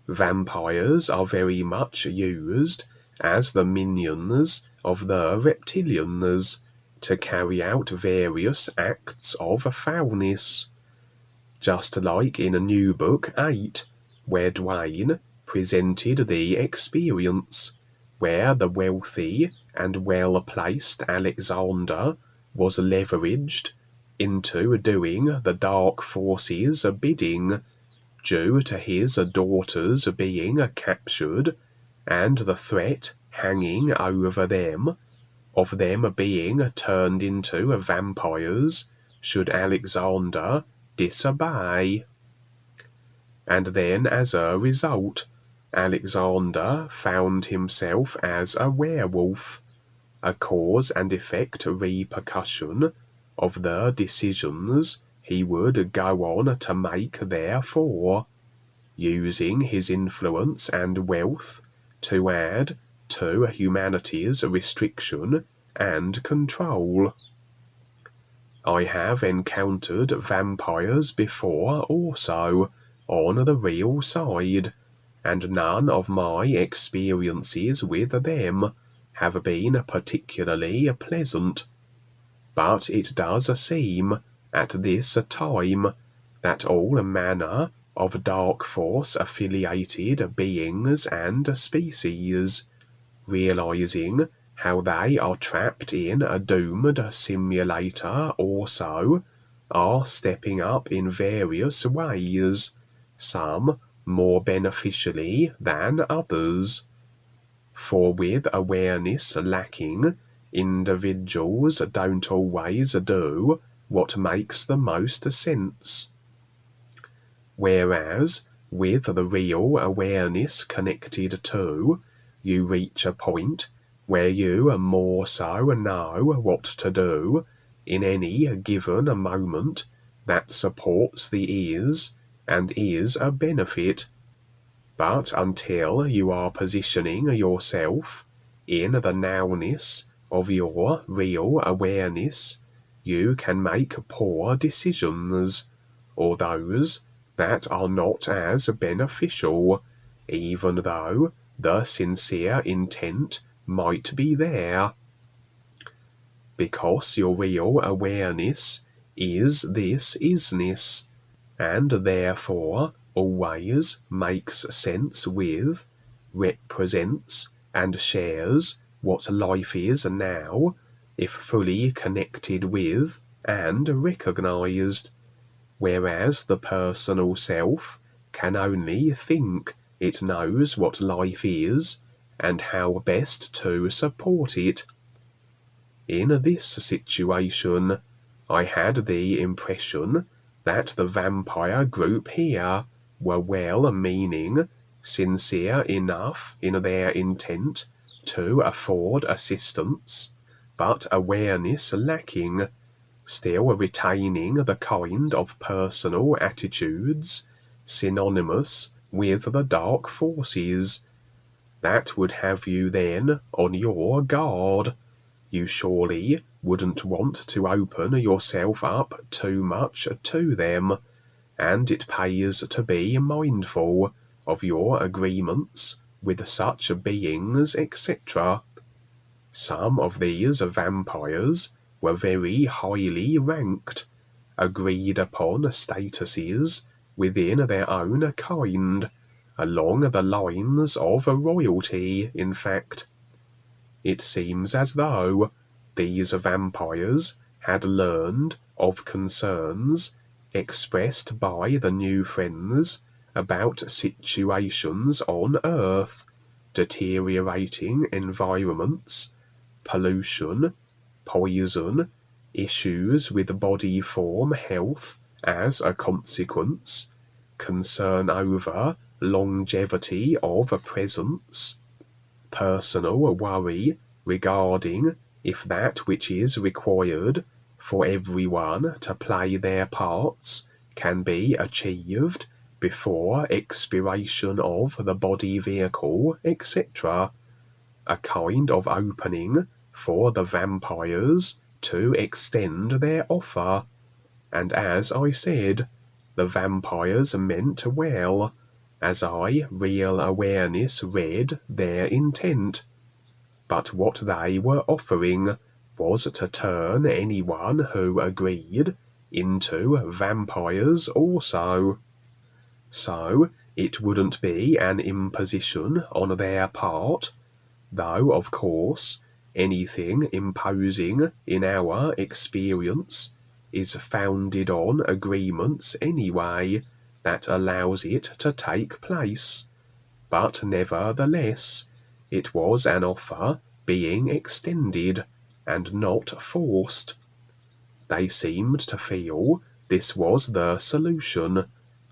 Vampires are very much used as the minions of the reptilians to carry out various acts of foulness. Just like in New Book 8, where Dwayne presented the experience, where the wealthy and well-placed Alexander was leveraged into doing the dark forces' bidding, due to his daughters being captured and the threat hanging over them of them being turned into vampires should Alexander disobey. And then, as a result, Alexander found himself as a werewolf, a cause and effect repercussion of the decisions he would go on to make therefore, using his influence and wealth to add to humanity's restriction and control. I have encountered vampires before also, on the real side, and none of my experiences with them have been particularly pleasant. But it does seem, at this time, that all manner of dark force-affiliated beings and species, realizing how they are trapped in a doomed simulator also, are stepping up in various ways, some more beneficially than others. For with awareness lacking, individuals don't always do what makes the most sense. Whereas, with the real awareness connected to, you reach a point where you more so know what to do in any given moment that supports the is and is a benefit But until you are positioning yourself in the nowness of your real awareness, you can make poor decisions, or those that are not as beneficial, even though the sincere intent might be there. Because your real awareness is this isness, and therefore always makes sense with, represents, and shares what life is now, if fully connected with and recognized, whereas the personal self can only think it knows what life is and how best to support it. In this situation, I had the impression that the vampire group here were well-meaning, sincere enough in their intent to afford assistance, but awareness lacking, still retaining the kind of personal attitudes synonymous with the dark forces. That would have you then on your guard. You surely wouldn't want to open yourself up too much to them, and it pays to be mindful of your agreements with such beings, etc. Some of these vampires were very highly ranked, agreed upon statuses within their own kind, along the lines of royalty, in fact. It seems as though these vampires had learned of concerns expressed by the new friends about situations on Earth, deteriorating environments, pollution, poison, issues with body form health as a consequence, concern over longevity of presence, personal worry regarding if that which is required for everyone to play their parts can be achieved before expiration of the body vehicle, etc. A kind of opening for the vampires to extend their offer. And as I said, the vampires meant well, as I real awareness read their intent. But what they were offering was to turn anyone who agreed into vampires also. So it wouldn't be an imposition on their part, though of course anything imposing in our experience is founded on agreements anyway that allows it to take place. But nevertheless, it was an offer being extended and not forced. They seemed to feel this was the solution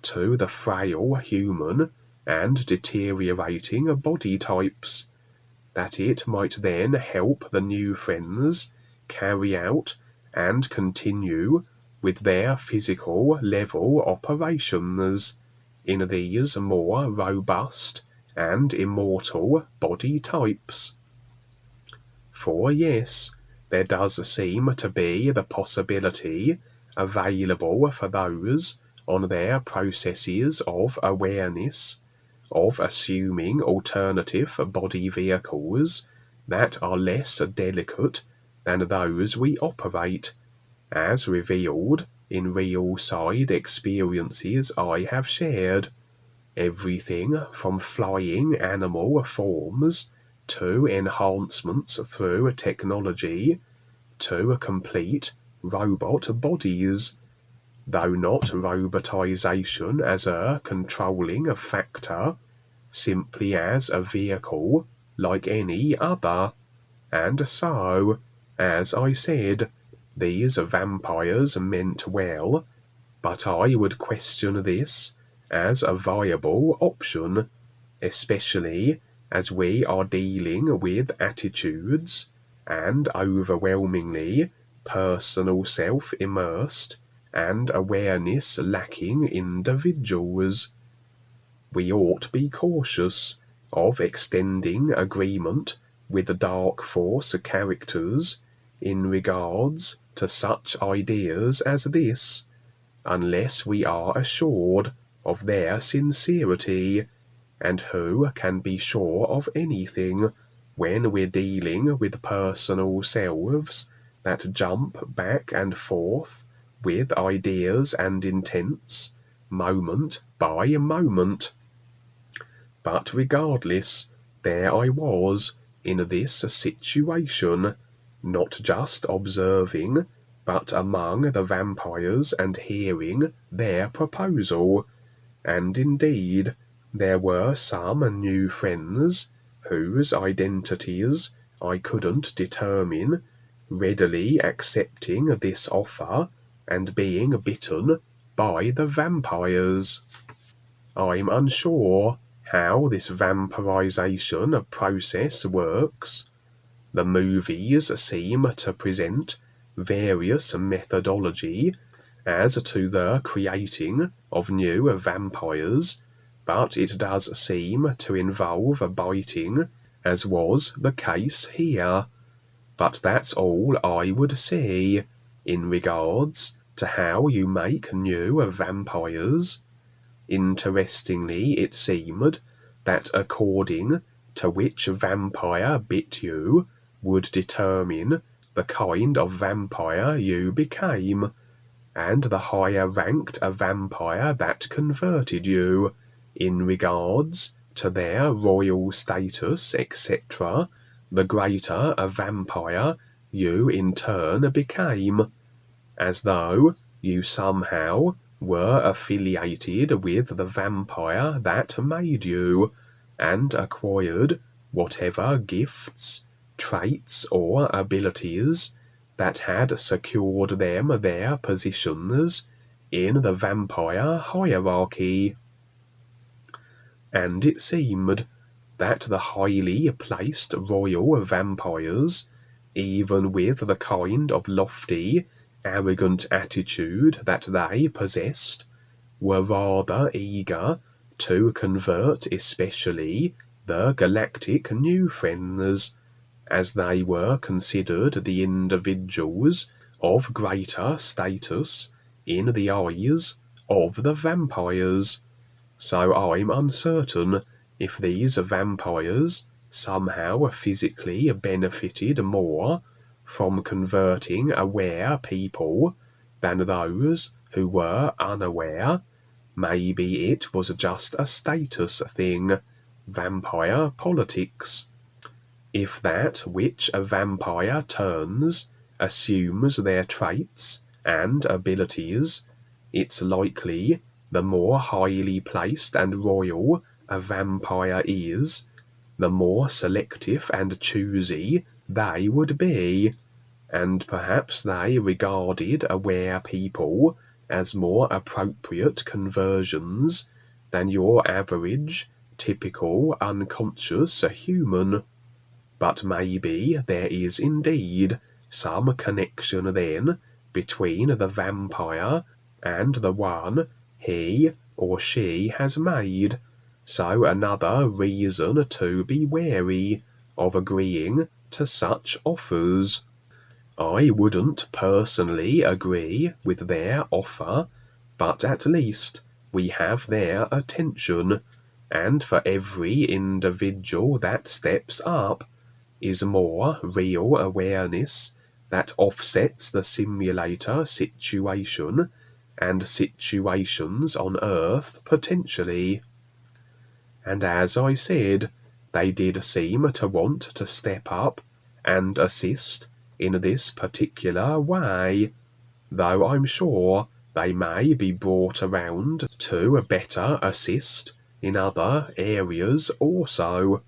to the frail human and deteriorating body types, that it might then help the new friends carry out and continue with their physical level operations in these more robust and immortal body types. For yes, there does seem to be the possibility available for those on their processes of awareness of assuming alternative body vehicles that are less delicate than those we operate, as revealed in real side experiences I have shared. Everything from flying animal forms to enhancements through technology to complete robot bodies, though not robotization as a controlling factor, simply as a vehicle like any other. And so, as I said, these vampires meant well, but I would question this as a viable option, especially as we are dealing with attitudes and overwhelmingly personal self-immersed and awareness lacking individuals. we ought be cautious of extending agreement with the dark force characters in regards to such ideas as this, unless we are assured of their sincerity, and who can be sure of anything when we're dealing with personal selves that jump back and forth with ideas and intents, moment by moment? But regardless, there I was in this situation, not just observing, but among the vampires and hearing their proposal. And indeed, there were some new friends, whose identities I couldn't determine, readily accepting this offer and being bitten by the vampires. I'm unsure how this vampirization process works. The movies seem to present various methodology as to the creating of new vampires, but it does seem to involve biting, as was the case here. But that's all I would say in regards to how you make new vampires. Interestingly, it seemed that according to which vampire bit you would determine the kind of vampire you became, and the higher ranked a vampire that converted you, in regards to their royal status, etc., the greater a vampire you in turn became, as though you somehow were affiliated with the vampire that made you, and acquired whatever gifts, traits, or abilities that had secured them their positions in the vampire hierarchy. And it seemed that the highly placed royal vampires, even with the kind of lofty, arrogant attitude that they possessed, were rather eager to convert especially the galactic new friends, as they were considered the individuals of greater status in the eyes of the vampires. So I'm uncertain if these vampires somehow physically benefited more from converting aware people than those who were unaware. Maybe it was just a status thing, vampire politics. If that which a vampire turns assumes their traits and abilities, it's likely the more highly placed and royal a vampire is, the more selective and choosy they would be, and perhaps they regarded aware people as more appropriate conversions than your average, typical, unconscious human. But maybe there is indeed some connection then between the vampire and the one he or she has made, so another reason to be wary of agreeing to such offers. I wouldn't personally agree with their offer, but at least we have their attention, and for every individual that steps up is more real awareness that offsets the simulator situation and situations on Earth potentially. And as I said, they did seem to want to step up and assist in this particular way, though I'm sure they may be brought around to better assist in other areas also.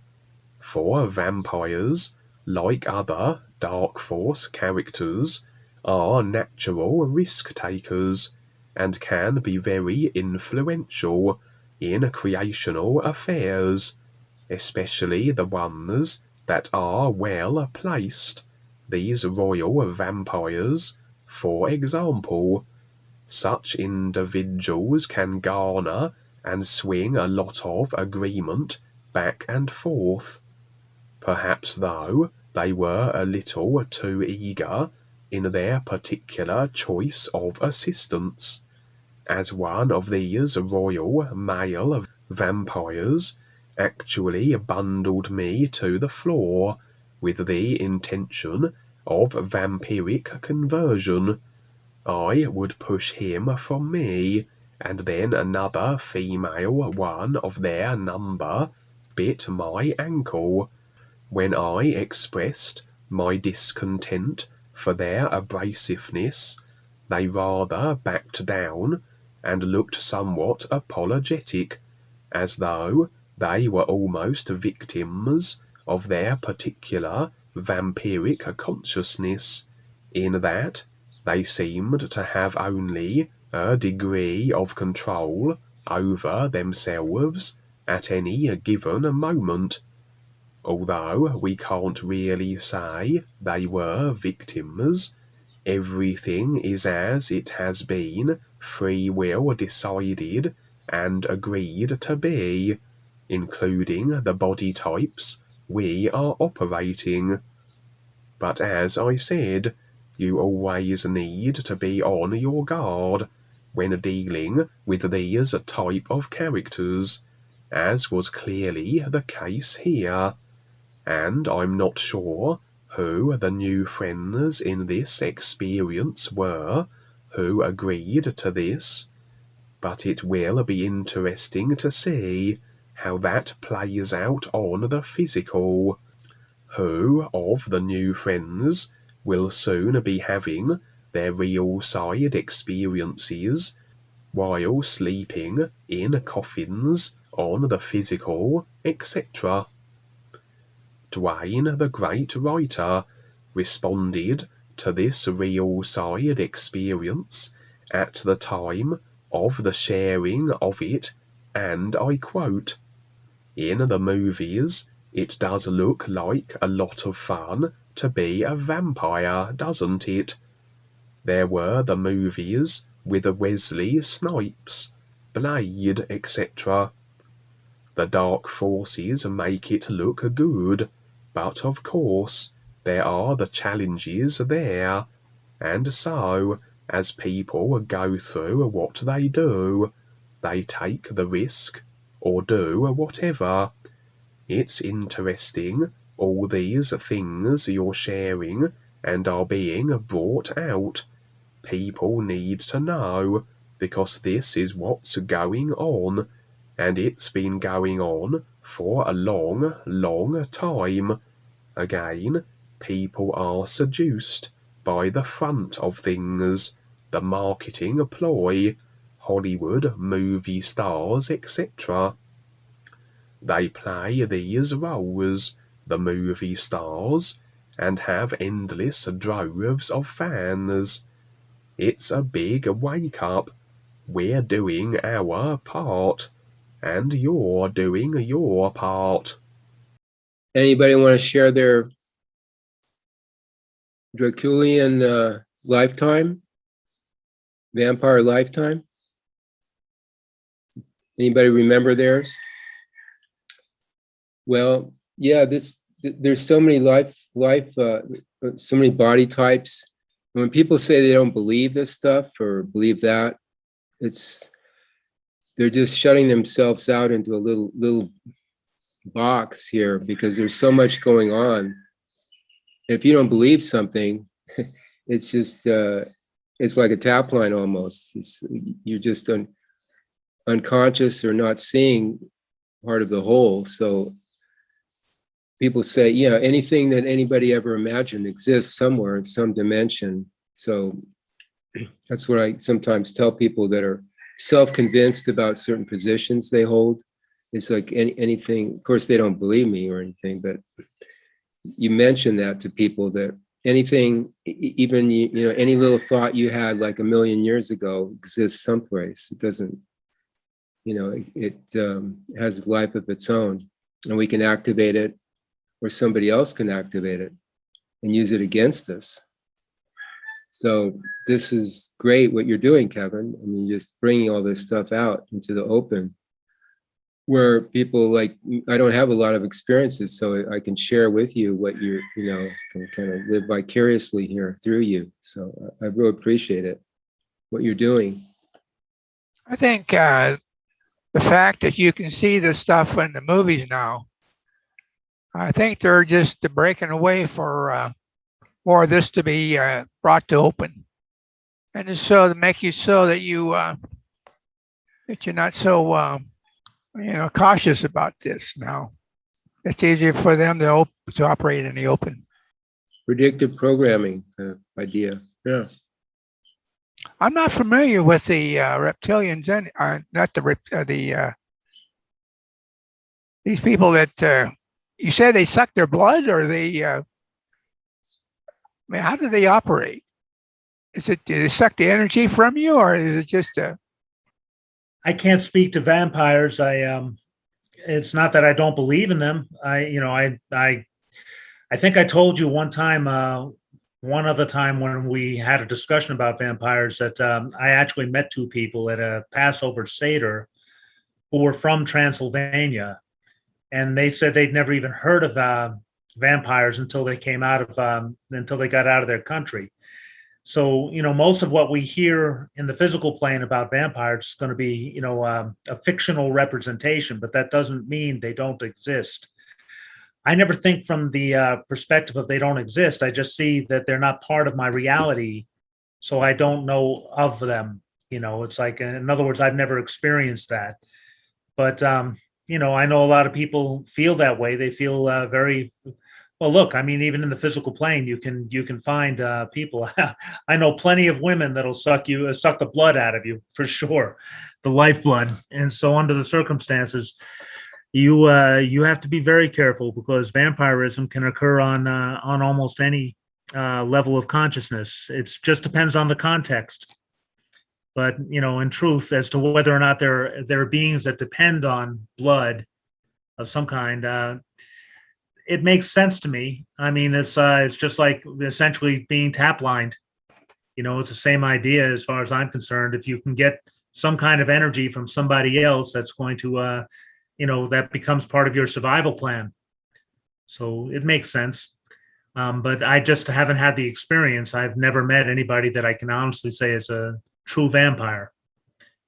For vampires, like other dark force characters, are natural risk takers and can be very influential in creational affairs, especially the ones that are well placed. These royal vampires, for example, such individuals can garner and swing a lot of agreement back and forth. Perhaps, though, they were a little too eager in their particular choice of assistants, as one of these royal male vampires actually bundled me to the floor with the intention of vampiric conversion. I would push him from me, and then another female one of their number bit my ankle. When I expressed my discontent for their abrasiveness, they rather backed down and looked somewhat apologetic, as though they were almost victims of their particular vampiric consciousness, in that they seemed to have only a degree of control over themselves at any given moment. Although we can't really say they were victims, everything is as it has been free will decided and agreed to be, including the body types we are operating. But as I said, you always need to be on your guard when dealing with these type of characters, as was clearly the case here. And I'm not sure who the new friends in this experience were who agreed to this, but it will be interesting to see how that plays out on the physical. Who of the new friends will soon be having their real side experiences while sleeping in coffins on the physical, etc. Duane, the great writer, responded to this real side experience at the time of the sharing of it, and I quote, "In the movies, it does look like a lot of fun to be a vampire, doesn't it? There were the movies with Wesley Snipes, Blade, etc. The dark forces make it look good, but of course there are the challenges there, and so, as people go through what they do, they take the risk, or do whatever. It's interesting, all these things you're sharing and are being brought out. People need to know, because this is what's going on, and it's been going on for a long, long time. Again, people are seduced by the front of things, the marketing ploy, Hollywood movie stars, etc. They play these roles, the movie stars, and have endless droves of fans. It's a big wake-up. We're doing our part, and you're doing your part." Anybody want to share their Draculian lifetime? Vampire lifetime? Anybody remember theirs? Well, yeah, there's so many so many body types. When people say they don't believe this stuff or believe that, they're just shutting themselves out into a little box here, because there's so much going on. If you don't believe something, it's just it's like a tap line almost. You're just unconscious or not seeing part of the whole. So people say, yeah, anything that anybody ever imagined exists somewhere in some dimension. So that's what I sometimes tell people that are self-convinced about certain positions they hold. It's like anything, of course they don't believe me or anything, but you mention that to people, that anything, even any little thought you had like a million years ago exists someplace. It doesn't, it has a life of its own, and we can activate it, or somebody else can activate it and use it against us. So this is great what you're doing, Kevin. I mean, just bringing all this stuff out into the open. where people like, I don't have a lot of experiences, so I can share with you what you're, can kind of live vicariously here through you. So I really appreciate it, what you're doing. I think the fact that you can see this stuff in the movies now, I think they're just breaking away for more of this to be brought to open, and just so to make you so that you're not so cautious about this now. It's easier for them to operate in the open. Predictive programming kind of idea. Yeah. I'm not familiar with the reptilians, and not these people that you said they suck their blood, or they. I mean, how do they operate? Do they suck the energy from you, or is it just a? I can't speak to vampires. It's not that I don't believe in them. I think I told you one other time when we had a discussion about vampires that I actually met two people at a Passover Seder who were from Transylvania, and they said they'd never even heard of vampires until they got out of their country. So, most of what we hear in the physical plane about vampires is going to be, a fictional representation, but that doesn't mean they don't exist. I never think from the perspective of they don't exist. I just see that they're not part of my reality, so I don't know of them. It's like, in other words, I've never experienced that. But, I know a lot of people feel that way. They feel very... Well, look, I mean, even in the physical plane, you can find people. I know plenty of women that'll suck the blood out of you, for sure, the lifeblood. And so under the circumstances, you have to be very careful, because vampirism can occur on almost any level of consciousness. It just depends on the context. But, in truth, as to whether or not there are beings that depend on blood of some kind, it makes sense to me. I mean, it's just like essentially being tap lined. It's the same idea as far as I'm concerned. If you can get some kind of energy from somebody else, that's going to, that becomes part of your survival plan. So it makes sense. But I just haven't had the experience. I've never met anybody that I can honestly say is a true vampire,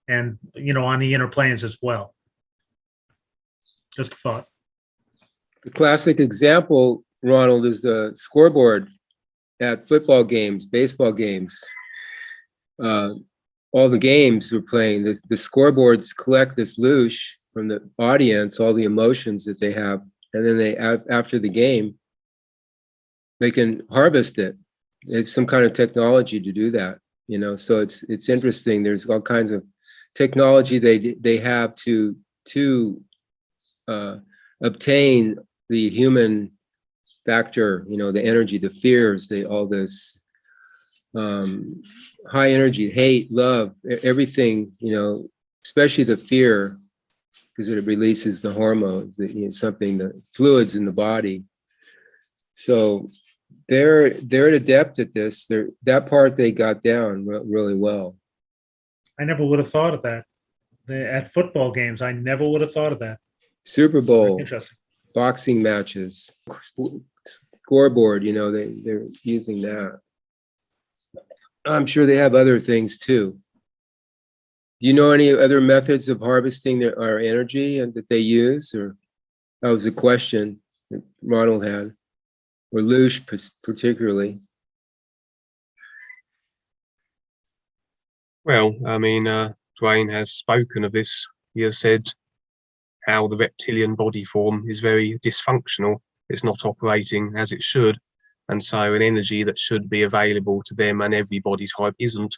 and on the inner planes as well. Just a thought. The classic example, Ronald, is the scoreboard at football games, baseball games. All the games we're playing, the scoreboards collect this loosh from the audience, all the emotions that they have, and then after the game, they can harvest it. It's some kind of technology to do that, So it's interesting. There's all kinds of technology they have to obtain the human factor, the energy, the fears, all this high energy, hate, love, everything, especially the fear, because it releases the hormones, the fluids in the body. So they're adept at this. That part they got down really well. I never would have thought of that. At football games, I never would have thought of that. Super Bowl. Interesting. Boxing matches, scoreboard, they're using that. I'm sure they have other things too. Do you know any other methods of harvesting our energy and that they use? Or that was a question that Ronald had, or Lush particularly. Well, I mean, Dwayne has spoken of this. He has said how the reptilian body form is very dysfunctional. It's not operating as it should. And so an energy that should be available to them and every body type isn't.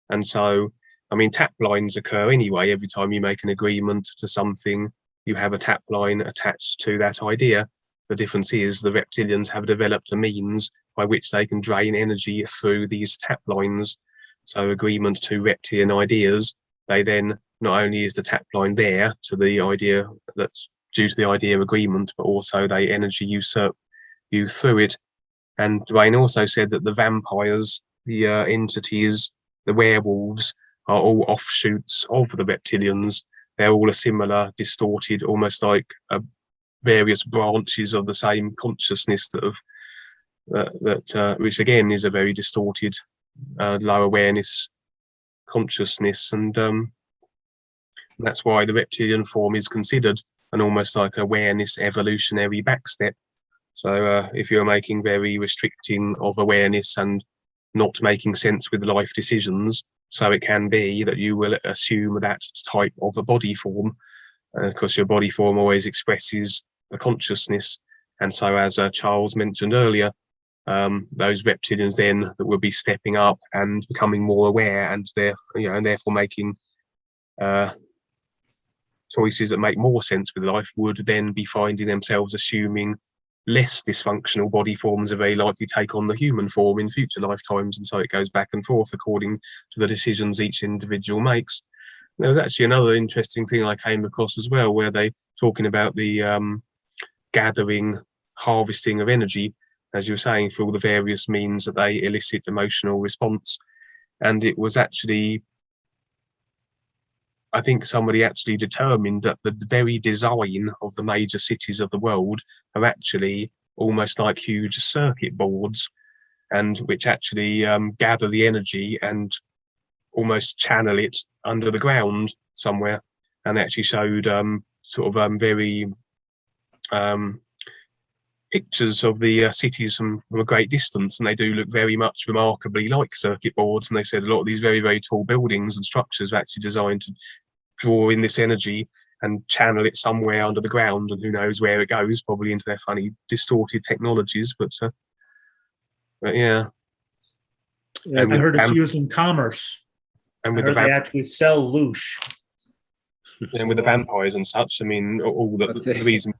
And so, I mean, tap lines occur anyway. Every time you make an agreement to something, you have a tap line attached to that idea. The difference is the reptilians have developed a means by which they can drain energy through these tap lines. So agreement to reptilian ideas, they then, not only is the tap line there to the idea that's due to the idea of agreement, but also they energy usurp you through it. And Dwayne also said that the vampires, the entities, the werewolves, are all offshoots of the reptilians. they're all a similar, distorted, almost like various branches of the same consciousness which again is a very distorted, low awareness consciousness, and that's why the reptilian form is considered an almost like awareness evolutionary backstep. So if you're making very restricting of awareness and not making sense with life decisions, so it can be that you will assume that type of a body form, because your body form always expresses a consciousness. And so, as Charles mentioned earlier, those reptilians then that will be stepping up and becoming more aware, and therefore making choices that make more sense with life, would then be finding themselves assuming less dysfunctional body forms are very likely to take on the human form in future lifetimes, and so it goes back and forth according to the decisions each individual makes. There was actually another interesting thing I came across as well, where they talking about the gathering, harvesting of energy, as you were saying, through all the various means that they elicit emotional response. And it was actually, I think somebody actually determined that the very design of the major cities of the world are actually almost like huge circuit boards, and which actually gather the energy and almost channel it under the ground somewhere. And they actually showed very pictures of the cities from a great distance, and they do look very much remarkably like circuit boards. And they said a lot of these very, very tall buildings and structures are actually designed to draw in this energy and channel it somewhere under the ground, and who knows where it goes, probably into their funny distorted technologies. But yeah. I heard it's used in commerce. And with they actually sell loosh. And with the vampires and such, I mean, all the reason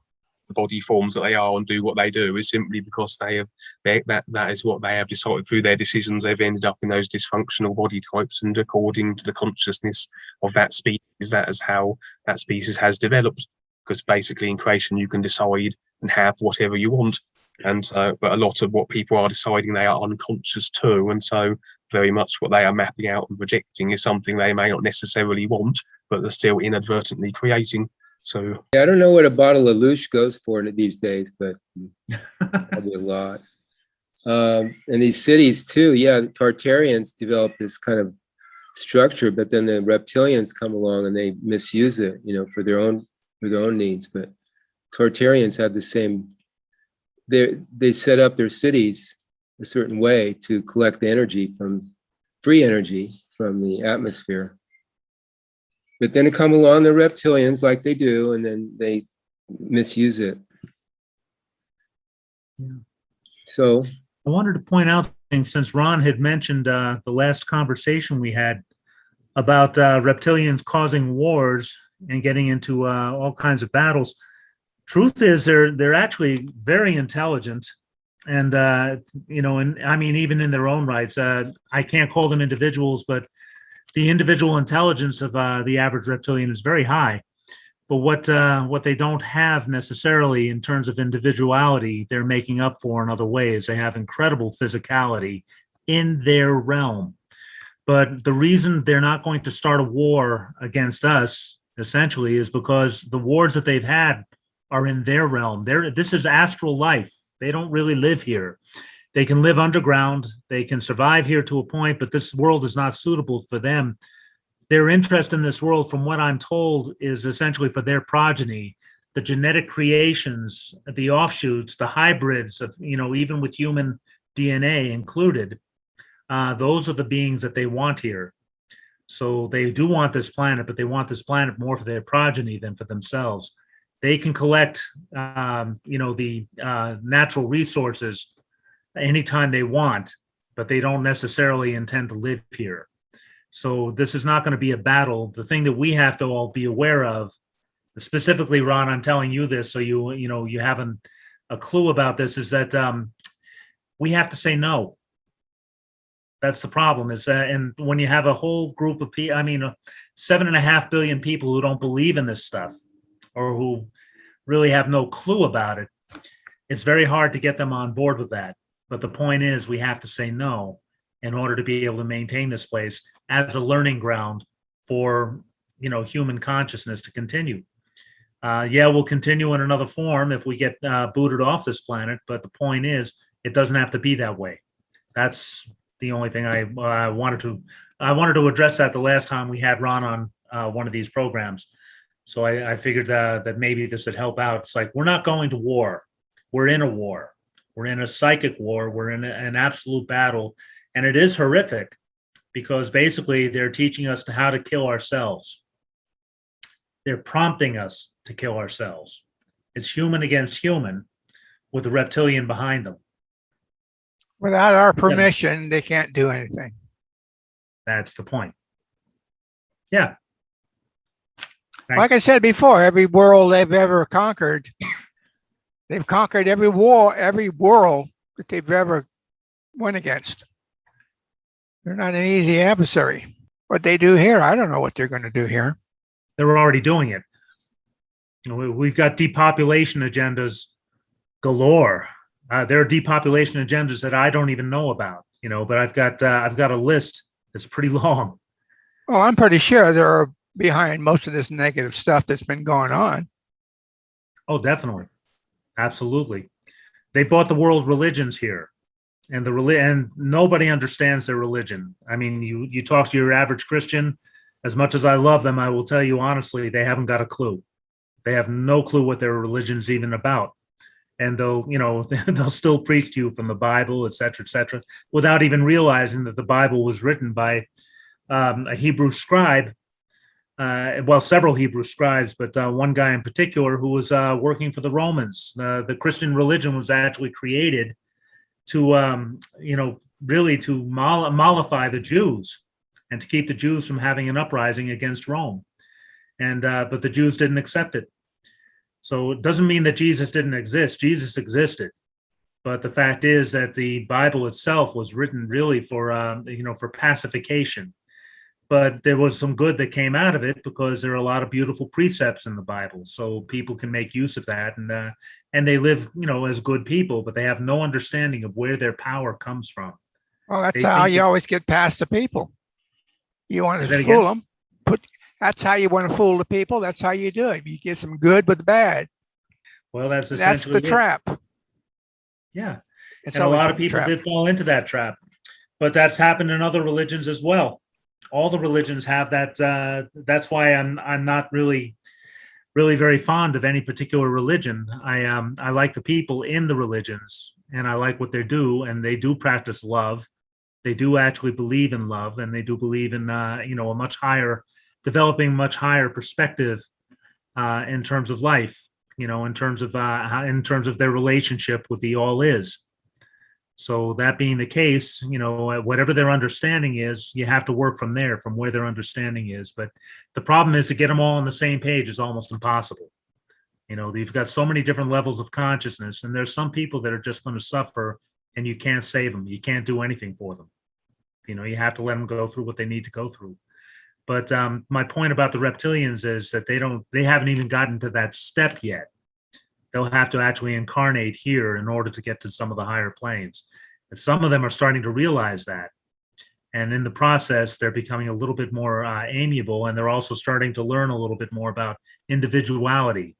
the body forms that they are and do what they do is simply because that is what they have decided through their decisions. They've ended up in those dysfunctional body types, and according to the consciousness of that species, that is how that species has developed. Because basically in creation you can decide and have whatever you want, and but a lot of what people are deciding they are unconscious too, and so very much what they are mapping out and projecting is something they may not necessarily want, but they're still inadvertently creating. So yeah, I don't know what a bottle of loosh goes for these days, but probably a lot. And these cities too, yeah, Tartarians developed this kind of structure, but then the reptilians come along and they misuse it, for their own needs. But Tartarians had the same. They set up their cities a certain way to collect the energy free energy from the atmosphere. But then it come along the reptilians like they do, and then they misuse it. Yeah. So I wanted to point out things, since Ron had mentioned the last conversation we had about reptilians causing wars and getting into all kinds of battles. Truth is, they're actually very intelligent, and and I mean, even in their own rights, I can't call them individuals, but the individual intelligence of the average reptilian is very high. But what they don't have necessarily in terms of individuality, they're making up for in other ways. They have incredible physicality in their realm. But the reason they're not going to start a war against us, essentially, is because the wars that they've had are in their realm. This is astral life. They don't really live here. They can live underground. They can survive here to a point, but this world is not suitable for them. Their interest in this world, from what I'm told, is essentially for their progeny, the genetic creations, the offshoots, the hybrids of, even with human DNA included. Those are the beings that they want here. So they do want this planet, but they want this planet more for their progeny than for themselves. They can collect, the natural resources anytime they want, but they don't necessarily intend to live here. So this is not going to be a battle. The thing that we have to all be aware of, specifically, Ron, I'm telling you this so you have a clue about this, is that we have to say no. That's the problem. And when you have a whole group of people, 7.5 billion people who don't believe in this stuff, or who really have no clue about it, it's very hard to get them on board with that. But the point is, we have to say no in order to be able to maintain this place as a learning ground for human consciousness to continue. Yeah, we'll continue in another form if we get booted off this planet, but the point is, it doesn't have to be that way. That's the only thing I wanted to address that the last time we had Ron on one of these programs. So I figured that maybe this would help out. It's like, we're not going to war. We're in a war. We're in a psychic war. We're in an absolute battle. And it is horrific because basically they're teaching us how to kill ourselves. They're prompting us to kill ourselves. It's human against human with a reptilian behind them. Without our permission, they can't do anything. That's the point. Yeah. Thanks. Like I said before, every world they've ever conquered, they've conquered every war, every world that they've ever went against. They're not an easy adversary. What they do here, I don't know what they're going to do here. They're already doing it. We've got depopulation agendas galore. There are depopulation agendas that I don't even know about, but I've got a list that's pretty long. Well, I'm pretty sure they're behind most of this negative stuff that's been going on. Oh, definitely. Absolutely. They bought the world religions here, and and nobody understands their religion. I mean, you talk to your average Christian, as much as I love them, I will tell you honestly, they haven't got a clue. They have no clue what their religion's even about. And they'll still preach to you from the Bible, et cetera, without even realizing that the Bible was written by a Hebrew scribe, well, several Hebrew scribes, but one guy in particular who was working for the Romans. The Christian religion was actually created to, really to mollify the Jews and to keep the Jews from having an uprising against Rome. And but the Jews didn't accept it. So it doesn't mean that Jesus didn't exist. Jesus existed. But the fact is that the Bible itself was written really for, for pacification. But there was some good that came out of it because there are a lot of beautiful precepts in the Bible. So people can make use of that, and they live, as good people, but they have no understanding of where their power comes from. Well, that's how you always get past the people. You want to fool them. That's how you want to fool the people. That's how you do it. You get some good with the bad. Well, that's essentially the trap. Yeah. It's and a lot of people did fall into that trap. But that's happened in other religions as well. All the religions have that. That's why I'm not really very fond of any particular religion. I like the people in the religions, and I like what they do, and they do practice love. They do actually believe in love, and they do believe in a much higher, developing much higher perspective in terms of life. In terms of their relationship with the all is. So that being the case, whatever their understanding is, you have to work from there, from where their understanding is. But the problem is to get them all on the same page is almost impossible. You've got so many different levels of consciousness, and there's some people that are just going to suffer, and you can't save them. You can't do anything for them. You have to let them go through what they need to go through. But my point about the reptilians is that they haven't even gotten to that step yet. They'll have to actually incarnate here in order to get to some of the higher planes. And some of them are starting to realize that. And in the process, they're becoming a little bit more amiable, and they're also starting to learn a little bit more about individuality.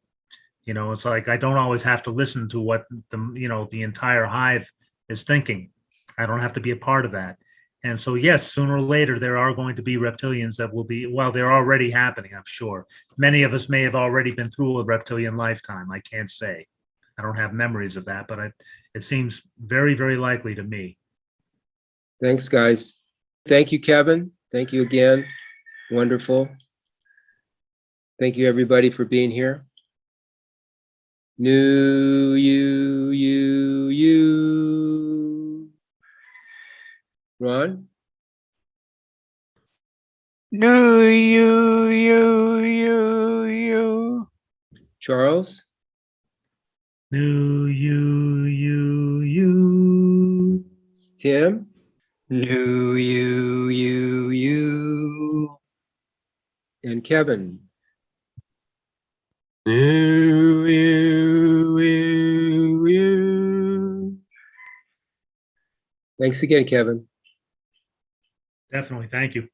It's like I don't always have to listen to what the entire hive is thinking. I don't have to be a part of that. And so, yes, sooner or later, there are going to be reptilians that will be, well, they're already happening, I'm sure. Many of us may have already been through a reptilian lifetime. I can't say. I don't have memories of that, but it seems very, very likely to me. Thanks, guys. Thank you, Kevin. Thank you again. Wonderful. Thank you, everybody, for being here. NUUU. Ron? NUUU. Charles? NUUU. Tim? NUUU. And Kevin? NUUU. Thanks again, Kevin. Definitely. Thank you.